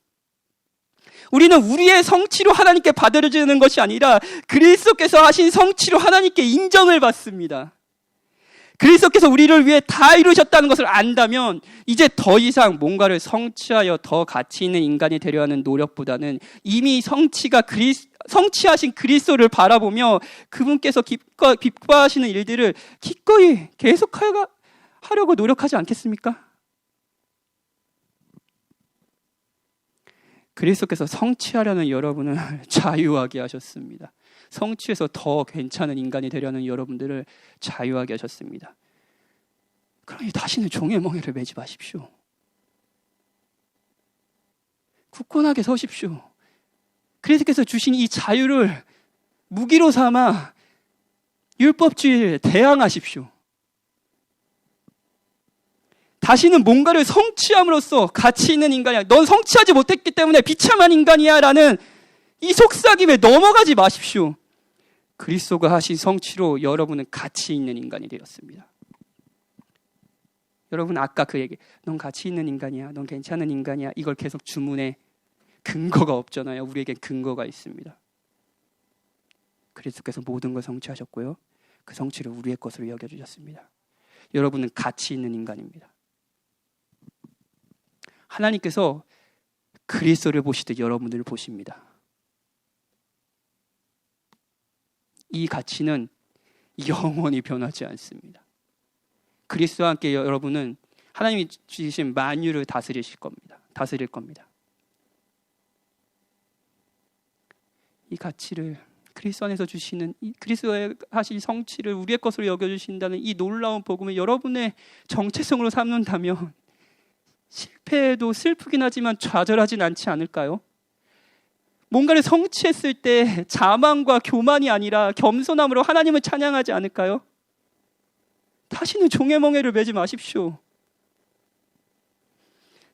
우리는 우리의 성취로 하나님께 받아들여지는 것이 아니라 그리스도께서 하신 성취로 하나님께 인정을 받습니다. 그리스도께서 우리를 위해 다 이루셨다는 것을 안다면 이제 더 이상 뭔가를 성취하여 더 가치 있는 인간이 되려 하는 노력보다는 이미 성취하신 그리스도를 바라보며 그분께서 기뻐하시는 일들을 기꺼이 계속하려고 노력하지 않겠습니까? 그리스도께서 성취하려는 여러분을 자유하게 하셨습니다. 성취해서 더 괜찮은 인간이 되려는 여러분들을 자유하게 하셨습니다. 그러니 다시는 종의 멍에를 매지 마십시오. 굳건하게 서십시오. 그리스도께서 주신 이 자유를 무기로 삼아 율법주의에 대항하십시오. 다시는 뭔가를 성취함으로써 가치 있는 인간이야, 넌 성취하지 못했기 때문에 비참한 인간이야 라는 이 속삭임에 넘어가지 마십시오. 그리스도가 하신 성취로 여러분은 가치 있는 인간이 되었습니다. 여러분 아까 그 얘기, 넌 가치 있는 인간이야, 넌 괜찮은 인간이야, 이걸 계속 주문해. 근거가 없잖아요. 우리에겐 근거가 있습니다. 그리스도께서 모든 걸 성취하셨고요, 그 성취를 우리의 것으로 여겨주셨습니다. 여러분은 가치 있는 인간입니다. 하나님께서 그리스도를 보시듯 여러분들을 보십니다. 이 가치는 영원히 변하지 않습니다. 그리스도와 함께 여러분은 하나님이 주신 만유를 다스릴 겁니다. 이 가치를 그리스도 안에서 주시는 이 그리스도의 하신 성취를 우리의 것으로 여겨주신다는 이 놀라운 복음을 여러분의 정체성으로 삼는다면 실패해도 슬프긴 하지만 좌절하진 않지 않을까요? 뭔가를 성취했을 때 자만과 교만이 아니라 겸손함으로 하나님을 찬양하지 않을까요? 다시는 종의 멍에를 매지 마십시오.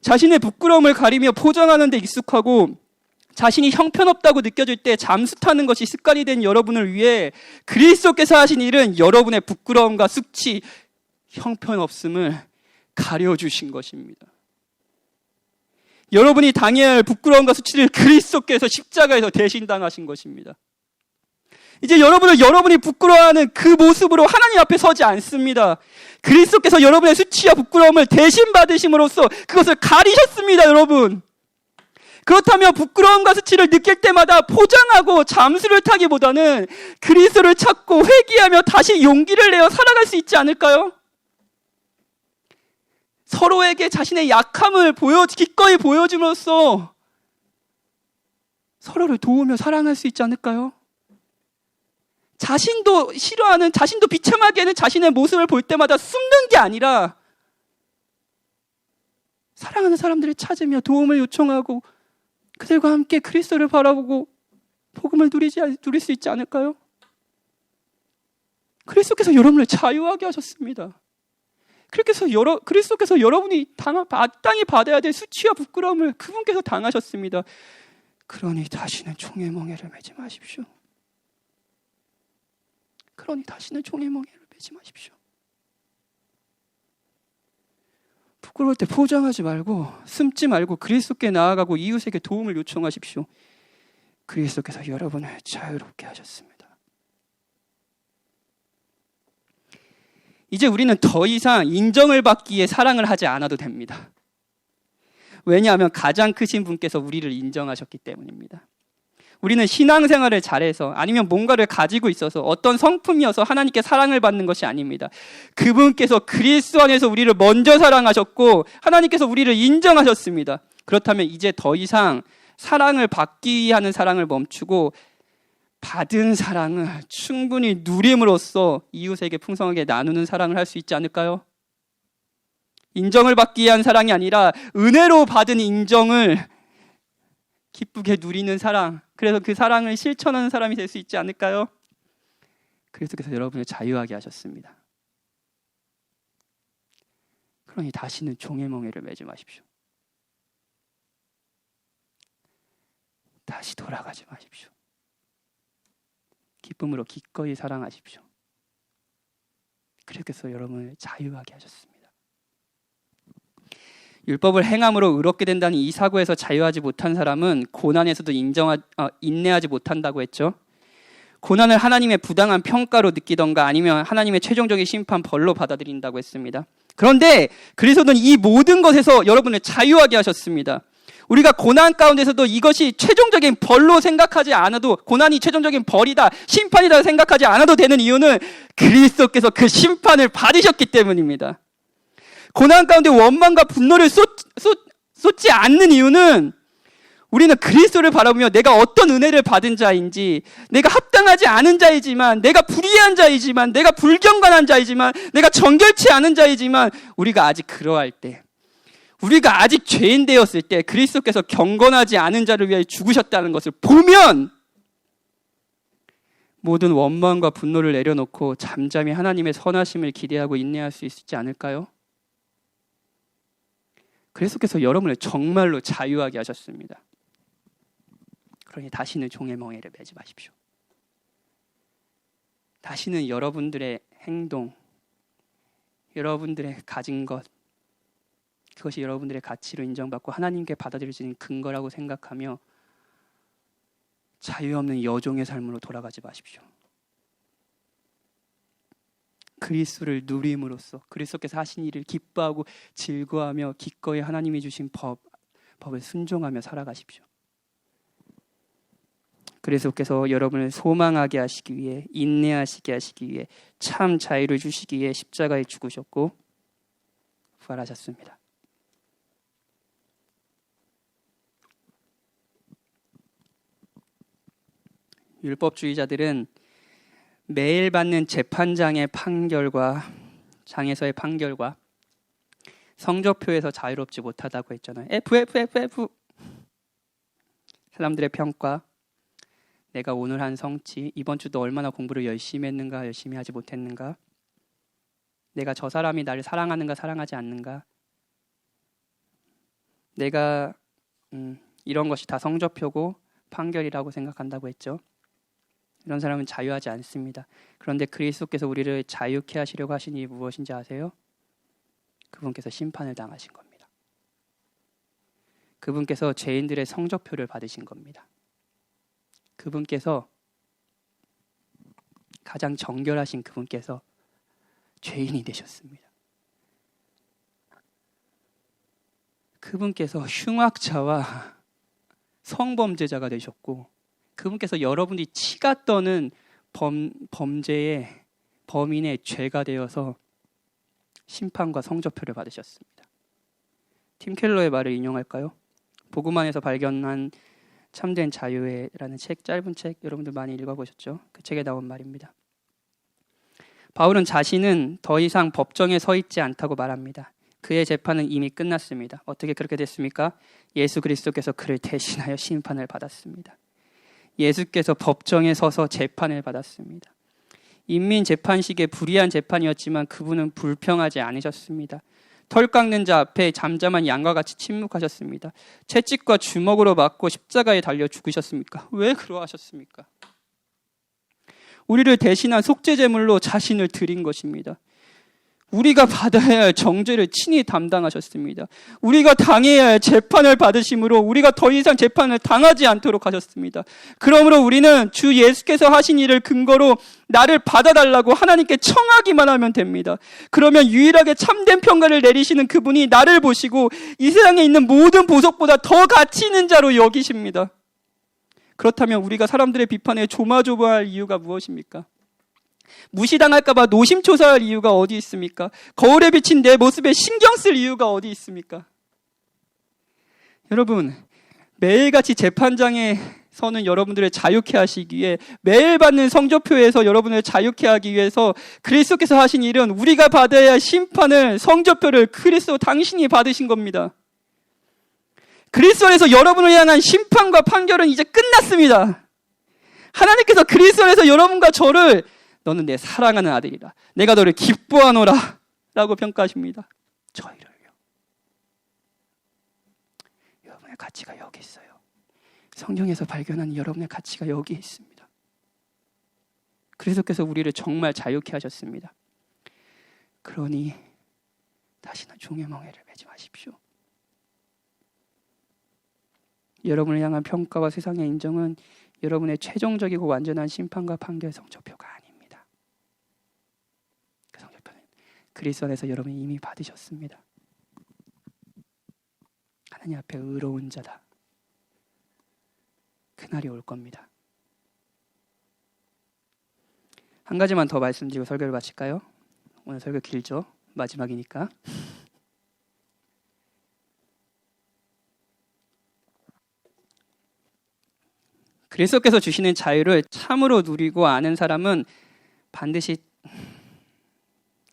자신의 부끄러움을 가리며 포장하는 데 익숙하고 자신이 형편없다고 느껴질 때 잠수 타는 것이 습관이 된 여러분을 위해 그리스도께서 하신 일은 여러분의 부끄러움과 수치, 형편없음을 가려주신 것입니다. 여러분이 당해야 할 부끄러움과 수치를 그리스도께서 십자가에서 대신 당하신 것입니다. 이제 여러분이 부끄러워하는 그 모습으로 하나님 앞에 서지 않습니다. 그리스도께서 여러분의 수치와 부끄러움을 대신 받으심으로써 그것을 가리셨습니다, 여러분. 그렇다면 부끄러움과 수치를 느낄 때마다 포장하고 잠수를 타기보다는 그리스도를 찾고 회개하며 다시 용기를 내어 살아갈 수 있지 않을까요? 서로에게 자신의 약함을 기꺼이 보여줌으로써 서로를 도우며 사랑할 수 있지 않을까요? 자신도 비참하게 하는 자신의 모습을 볼 때마다 숨는 게 아니라 사랑하는 사람들을 찾으며 도움을 요청하고 그들과 함께 그리스도를 바라보고 복음을 누릴 수 있지 않을까요? 그리스도께서 여러분을 자유하게 하셨습니다. 그리스도께서 여러분이 마땅히 받아야 될 수치와 부끄러움을 그분께서 당하셨습니다. 그러니 다시는 종의 멍에를 매지 마십시오. 부끄러울 때 포장하지 말고 숨지 말고 그리스도께 나아가고 이웃에게 도움을 요청하십시오. 그리스도께서 여러분을 자유롭게 하셨습니다. 이제 우리는 더 이상 인정을 받기 위해 사랑을 하지 않아도 됩니다. 왜냐하면 가장 크신 분께서 우리를 인정하셨기 때문입니다. 우리는 신앙생활을 잘해서 아니면 뭔가를 가지고 있어서 어떤 성품이어서 하나님께 사랑을 받는 것이 아닙니다. 그분께서 그리스도 안에서 우리를 먼저 사랑하셨고 하나님께서 우리를 인정하셨습니다. 그렇다면 이제 더 이상 사랑을 받기 위해 하는 사랑을 멈추고 받은 사랑을 충분히 누림으로써 이웃에게 풍성하게 나누는 사랑을 할 수 있지 않을까요? 인정을 받기 위한 사랑이 아니라 은혜로 받은 인정을 기쁘게 누리는 사랑, 그래서 그 사랑을 실천하는 사람이 될 수 있지 않을까요? 그리스도께서 여러분을 자유하게 하셨습니다. 그러니 다시는 종의 멍에를 매지 마십시오. 다시 돌아가지 마십시오. 기쁨으로 기꺼이 사랑하십시오. 그래서 여러분을 자유하게 하셨습니다. 율법을 행함으로 의롭게 된다는 이 사고에서 자유하지 못한 사람은 고난에서도 인내하지 못한다고 했죠. 고난을 하나님의 부당한 평가로 느끼던가 아니면 하나님의 최종적인 심판 벌로 받아들인다고 했습니다. 그런데 그리스도는 이 모든 것에서 여러분을 자유하게 하셨습니다. 우리가 고난 가운데서도 이것이 최종적인 벌로 생각하지 않아도, 고난이 최종적인 벌이다, 심판이다 생각하지 않아도 되는 이유는 그리스도께서 그 심판을 받으셨기 때문입니다. 고난 가운데 원망과 분노를 쏟지 않는 이유는 우리는 그리스도를 바라보며 내가 어떤 은혜를 받은 자인지, 내가 합당하지 않은 자이지만, 내가 불의한 자이지만, 내가 불경건한 자이지만, 내가 정결치 않은 자이지만, 우리가 아직 그러할 때, 우리가 아직 죄인 되었을 때 그리스도께서 경건하지 않은 자를 위해 죽으셨다는 것을 보면 모든 원망과 분노를 내려놓고 잠잠히 하나님의 선하심을 기대하고 인내할 수 있지 않을까요? 그리스도께서 여러분을 정말로 자유하게 하셨습니다. 그러니 다시는 종의 멍에를 매지 마십시오. 다시는 여러분들의 행동, 여러분들의 가진 것, 그것이 여러분들의 가치로 인정받고 하나님께 받아들여지는 근거라고 생각하며 자유 없는 여종의 삶으로 돌아가지 마십시오. 그리스도를 누림으로써 그리스도께서 하신 일을 기뻐하고 즐거워하며 기꺼이 하나님이 주신 법을 순종하며 살아가십시오. 그리스도께서 여러분을 소망하게 하시기 위해, 인내하시게 하시기 위해, 참 자유를 주시기 위해 십자가에 죽으셨고 부활하셨습니다. 율법주의자들은 매일 받는 재판장의 판결과 장에서의 판결과 성적표에서 자유롭지 못하다고 했잖아요. F. 사람들의 평가, 내가 오늘 한 성취, 이번 주도 얼마나 공부를 열심히 했는가, 열심히 하지 못했는가, 내가 저 사람이 나를 사랑하는가, 사랑하지 않는가, 내가 이런 것이 다 성적표고 판결이라고 생각한다고 했죠. 이런 사람은 자유하지 않습니다. 그런데 그리스도께서 우리를 자유케 하시려고 하신 일이 무엇인지 아세요? 그분께서 심판을 당하신 겁니다. 그분께서 죄인들의 성적표를 받으신 겁니다. 그분께서, 가장 정결하신 그분께서 죄인이 되셨습니다. 그분께서 흉악자와 성범죄자가 되셨고, 그분께서 여러분들이 치가 떠는 범죄의 범인의 죄가 되어서 심판과 성적표를 받으셨습니다. 팀 켈러의 말을 인용할까요? 복음 안에서 발견한 참된 자유라는 책, 짧은 책 여러분들 많이 읽어보셨죠? 그 책에 나온 말입니다. 바울은 자신은 더 이상 법정에 서 있지 않다고 말합니다. 그의 재판은 이미 끝났습니다. 어떻게 그렇게 됐습니까? 예수 그리스도께서 그를 대신하여 심판을 받았습니다. 예수께서 법정에 서서 재판을 받았습니다. 인민재판식의 불의한 재판이었지만 그분은 불평하지 않으셨습니다. 털 깎는 자 앞에 잠잠한 양과 같이 침묵하셨습니다. 채찍과 주먹으로 맞고 십자가에 달려 죽으셨습니까? 왜 그러하셨습니까? 우리를 대신한 속죄제물로 자신을 드린 것입니다. 우리가 받아야 할 정죄를 친히 담당하셨습니다. 우리가 당해야 할 재판을 받으심으로 우리가 더 이상 재판을 당하지 않도록 하셨습니다. 그러므로 우리는 주 예수께서 하신 일을 근거로 나를 받아달라고 하나님께 청하기만 하면 됩니다. 그러면 유일하게 참된 평가를 내리시는 그분이 나를 보시고 이 세상에 있는 모든 보석보다 더 가치 있는 자로 여기십니다. 그렇다면 우리가 사람들의 비판에 조마조마할 이유가 무엇입니까? 무시당할까봐 노심초사할 이유가 어디 있습니까? 거울에 비친 내 모습에 신경 쓸 이유가 어디 있습니까? 여러분, 매일같이 재판장에 서는 여러분들을 자유케 하시기 위해, 매일 받는 성적표에서 여러분을 자유케 하기 위해서 그리스도께서 하신 일은 우리가 받아야 할 심판을, 성적표를 그리스도 당신이 받으신 겁니다. 그리스도 안에서 여러분을 향한 심판과 판결은 이제 끝났습니다. 하나님께서 그리스도 안에서 여러분과 저를 너는 내 사랑하는 아들이라, 내가 너를 기뻐하노라 라고 평가하십니다. 저희를요. 여러분의 가치가 여기 있어요. 성경에서 발견한 여러분의 가치가 여기 있습니다. 그리스도께서 우리를 정말 자유케 하셨습니다. 그러니 다시는 종의 멍에를 매지 마십시오. 여러분을 향한 평가와 세상의 인정은 여러분의 최종적이고 완전한 심판과 판결 성적표가 아닙니다. 그 성적표는 그리스도 안에서 여러분이 이미 받으셨습니다. 하나님 앞에 의로운 자다. 그날이 올 겁니다. 한 가지만 더 말씀드리고 설교를 마칠까요? 오늘 설교 길죠? 마지막이니까. 그리스도께서 주시는 자유를 참으로 누리고 아는 사람은 반드시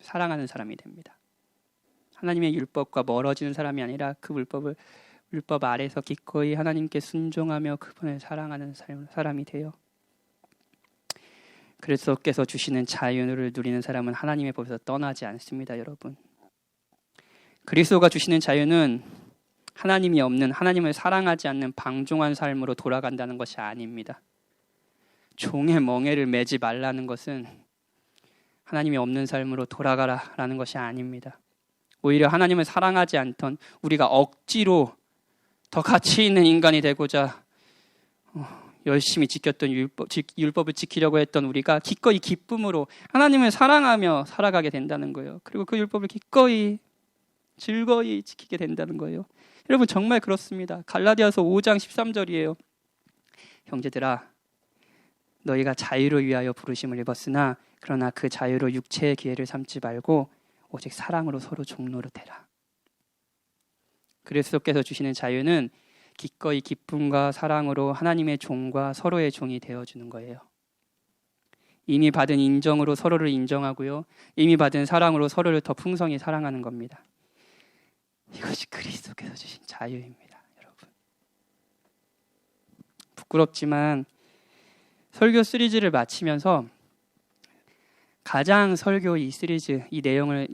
사랑하는 사람이 됩니다. 하나님의 율법과 멀어지는 사람이 아니라 그 율법 아래서 기꺼이 하나님께 순종하며 그분을 사랑하는 사람이 돼요. 그리스도께서 주시는 자유를 누리는 사람은 하나님의 법에서 떠나지 않습니다, 여러분. 그리스도가 주시는 자유는 하나님이 없는, 하나님을 사랑하지 않는 방종한 삶으로 돌아간다는 것이 아닙니다. 종의 멍에를 매지 말라는 것은 하나님이 없는 삶으로 돌아가라라는 것이 아닙니다. 오히려 하나님을 사랑하지 않던 우리가 억지로 더 가치 있는 인간이 되고자 열심히 지켰던 율법을 지키려고 했던 우리가 기꺼이 기쁨으로 하나님을 사랑하며 살아가게 된다는 거예요. 그리고 그 율법을 기꺼이 즐거이 지키게 된다는 거예요. 여러분 정말 그렇습니다. 갈라디아서 5장 13절이에요. 형제들아, 너희가 자유를 위하여 부르심을 입었으나 그러나 그 자유로 육체의 기회를 삼지 말고 오직 사랑으로 서로 종로로 되라. 그리스도께서 주시는 자유는 기꺼이 기쁨과 사랑으로 하나님의 종과 서로의 종이 되어주는 거예요. 이미 받은 인정으로 서로를 인정하고요. 이미 받은 사랑으로 서로를 더 풍성히 사랑하는 겁니다. 이것이 그리스도께서 주신 자유입니다, 여러분. 부끄럽지만 설교 시리즈를 마치면서 가장 설교 이 시리즈, 이 내용을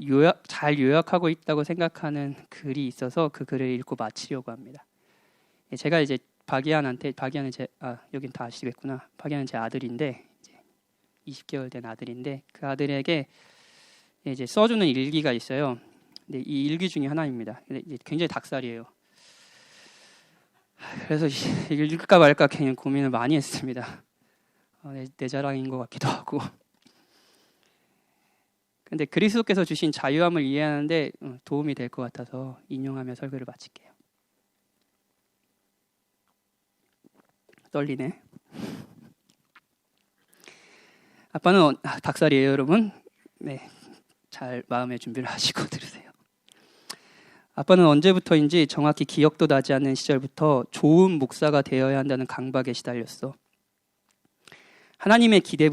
잘 요약하고 있다고 생각하는 글이 있어서 그 글을 읽고 마치려고 합니다. 제가 이제 박이한한테, 여긴 다 아시겠구나. 박이한은 제 아들인데, 이제 20개월 된 아들인데, 그 아들에게 이제 써주는 일기가 있어요. 근데 이 일기 중에 하나입니다. 근데 이제 굉장히 닭살이에요. 그래서 이걸 읽을까 말까 그냥 고민을 많이 했습니다. 내 자랑인 것 같기도 하고. 근데 그리스도께서 주신 자유함을 이해하는데 도움이 될 것 같아서 인용하며 설교를 마칠게요. 떨리네. 아빠는 닭살이에요, 여러분. 네, 잘 마음의 준비를 하시고 들으세요. 아빠는 언제부터인지 정확히 기억도 나지 않는 시절부터 좋은 목사가 되어야 한다는 강박에 시달렸어. 하나님의 기대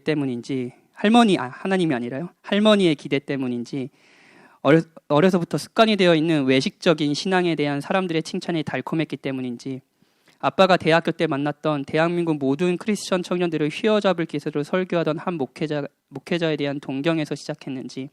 때문인지 하나님이 아니라요. 할머니의 기대 때문인지 어려서부터 습관이 되어 있는 외식적인 신앙에 대한 사람들의 칭찬이 달콤했기 때문인지 아빠가 대학교 때 만났던 대한민국 모든 크리스천 청년들을 휘어잡을 기세로 설교하던 한 목회자에 대한 동경에서 시작했는지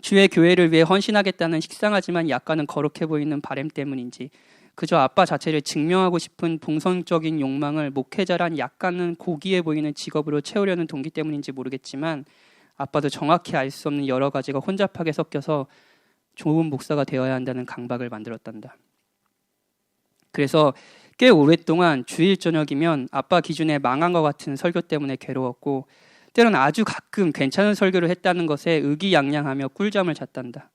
주의 교회를 위해 헌신하겠다는 식상하지만 약간은 거룩해 보이는 바람 때문인지 그저 아빠 자체를 증명하고 싶은 동성적인 욕망을 목회자란 약간은 고귀해 보이는 직업으로 채우려는 동기 때문인지 모르겠지만 아빠도 정확히 알 수 없는 여러 가지가 혼잡하게 섞여서 좋은 목사가 되어야 한다는 강박을 만들었단다. 그래서 꽤 오랫동안 주일 저녁이면 아빠 기준에 망한 것 같은 설교 때문에 괴로웠고 때로는 아주 가끔 괜찮은 설교를 했다는 것에 의기양양하며 꿀잠을 잤단다.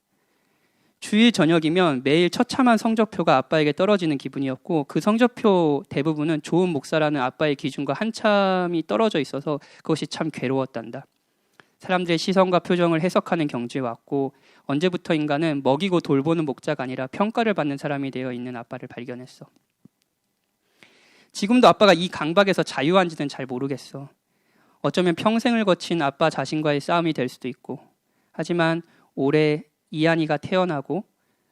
주일 저녁이면 매일 처참한 성적표가 아빠에게 떨어지는 기분이었고 그 성적표 대부분은 좋은 목사라는 아빠의 기준과 한참이 떨어져 있어서 그것이 참 괴로웠단다. 사람들의 시선과 표정을 해석하는 경지에 왔고 언제부터인가는 먹이고 돌보는 목자가 아니라 평가를 받는 사람이 되어 있는 아빠를 발견했어. 지금도 아빠가 이 강박에서 자유한지는 잘 모르겠어. 어쩌면 평생을 거친 아빠 자신과의 싸움이 될 수도 있고 하지만 올해 이한이가 태어나고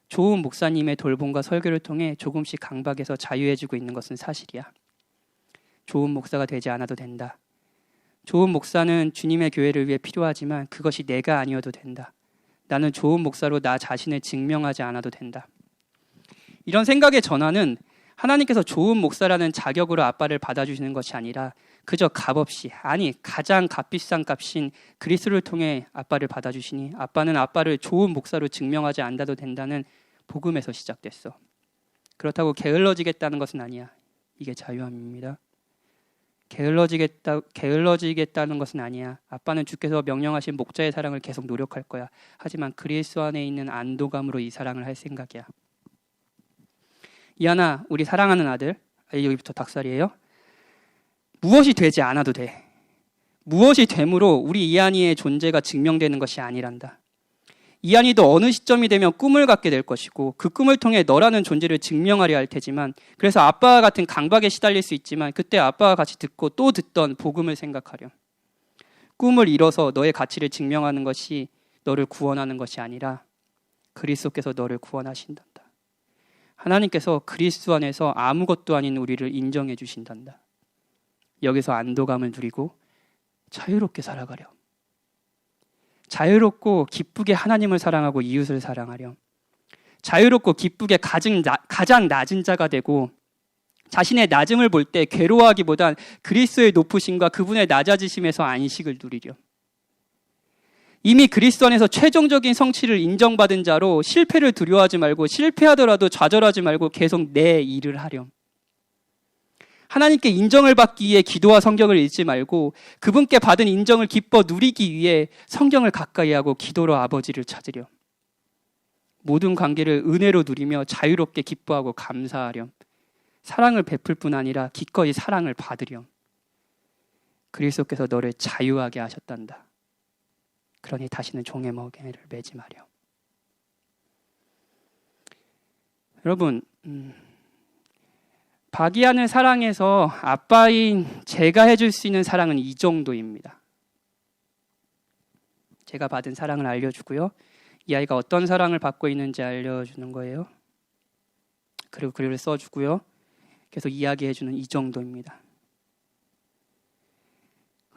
좋은 목사님의 돌봄과 설교를 통해 조금씩 강박에서 자유해지고 있는 것은 사실이야. 좋은 목사가 되지 않아도 된다. 좋은 목사는 주님의 교회를 위해 필요하지만 그것이 내가 아니어도 된다. 나는 좋은 목사로 나 자신을 증명하지 않아도 된다. 이런 생각의 전환은 하나님께서 좋은 목사라는 자격으로 아빠를 받아주시는 것이 아니라 그저 값없이, 아니 가장 값비싼 값인 그리스도를 통해 아빠를 받아주시니 아빠는 아빠를 좋은 목사로 증명하지 않아도 된다는 복음에서 시작됐어. 그렇다고 게을러지겠다는 것은 아니야. 이게 자유함입니다. 게을러지겠다는 것은 아니야. 아빠는 주께서 명령하신 목자의 사랑을 계속 노력할 거야. 하지만 그리스도 안에 있는 안도감으로 이 사랑을 할 생각이야. 이하나, 우리 사랑하는 아들, 여기부터 닭살이에요. 무엇이 되지 않아도 돼. 무엇이 됨으로 우리 이한이의 존재가 증명되는 것이 아니란다. 이한이도 어느 시점이 되면 꿈을 갖게 될 것이고 그 꿈을 통해 너라는 존재를 증명하려 할 테지만, 그래서 아빠와 같은 강박에 시달릴 수 있지만 그때 아빠와 같이 듣고 또 듣던 복음을 생각하렴. 꿈을 이뤄서 너의 가치를 증명하는 것이 너를 구원하는 것이 아니라 그리스도께서 너를 구원하신단다. 하나님께서 그리스도 안에서 아무것도 아닌 우리를 인정해 주신단다. 여기서 안도감을 누리고 자유롭게 살아가렴. 자유롭고 기쁘게 하나님을 사랑하고 이웃을 사랑하렴. 자유롭고 기쁘게 가장 낮은 자가 되고 자신의 낮음을 볼 때 괴로워하기보단 그리스도의 높으심과 그분의 낮아지심에서 안식을 누리렴. 이미 그리스도 안에서 최종적인 성취를 인정받은 자로 실패를 두려워하지 말고 실패하더라도 좌절하지 말고 계속 내 일을 하렴. 하나님께 인정을 받기 위해 기도와 성경을 읽지 말고 그분께 받은 인정을 기뻐 누리기 위해 성경을 가까이 하고 기도로 아버지를 찾으렴. 모든 관계를 은혜로 누리며 자유롭게 기뻐하고 감사하렴. 사랑을 베풀 뿐 아니라 기꺼이 사랑을 받으렴. 그리스도께서 너를 자유하게 하셨단다. 그러니 다시는 종의 멍에를 매지 마렴. 여러분, 바기안을 사랑해서 아빠인 제가 해줄 수 있는 사랑은 이 정도입니다. 제가 받은 사랑을 알려주고요. 이 아이가 어떤 사랑을 받고 있는지 알려주는 거예요. 그리고 글을 써주고요. 계속 이야기해주는 이 정도입니다.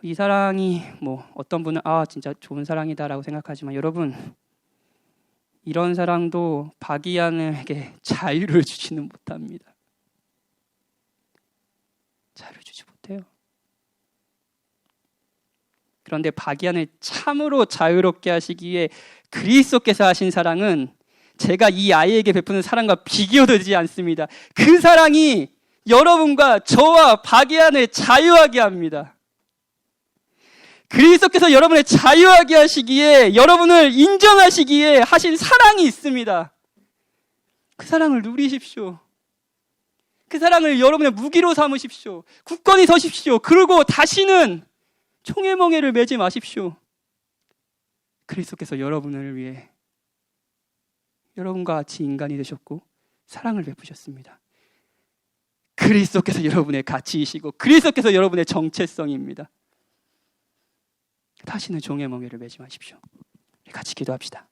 이 사랑이 어떤 분은 진짜 좋은 사랑이다라고 생각하지만 여러분, 이런 사랑도 바기안에게 자유를 주지는 못합니다. 자유를 주지 못해요. 그런데 바기안을 참으로 자유롭게 하시기 위해 그리스도께서 하신 사랑은 제가 이 아이에게 베푸는 사랑과 비교되지 않습니다. 그 사랑이 여러분과 저와 바기안을 자유하게 합니다. 그리스도께서 여러분을 자유하게 하시기에, 여러분을 인정하시기에 하신 사랑이 있습니다. 그 사랑을 누리십시오. 그 사랑을 여러분의 무기로 삼으십시오. 굳건히 서십시오. 그리고 다시는 총의 멍에를 매지 마십시오. 그리스도께서 여러분을 위해 여러분과 같이 인간이 되셨고 사랑을 베푸셨습니다. 그리스도께서 여러분의 가치이시고 그리스도께서 여러분의 정체성입니다. 다시는 종의 멍에를 매지 마십시오. 같이 기도합시다.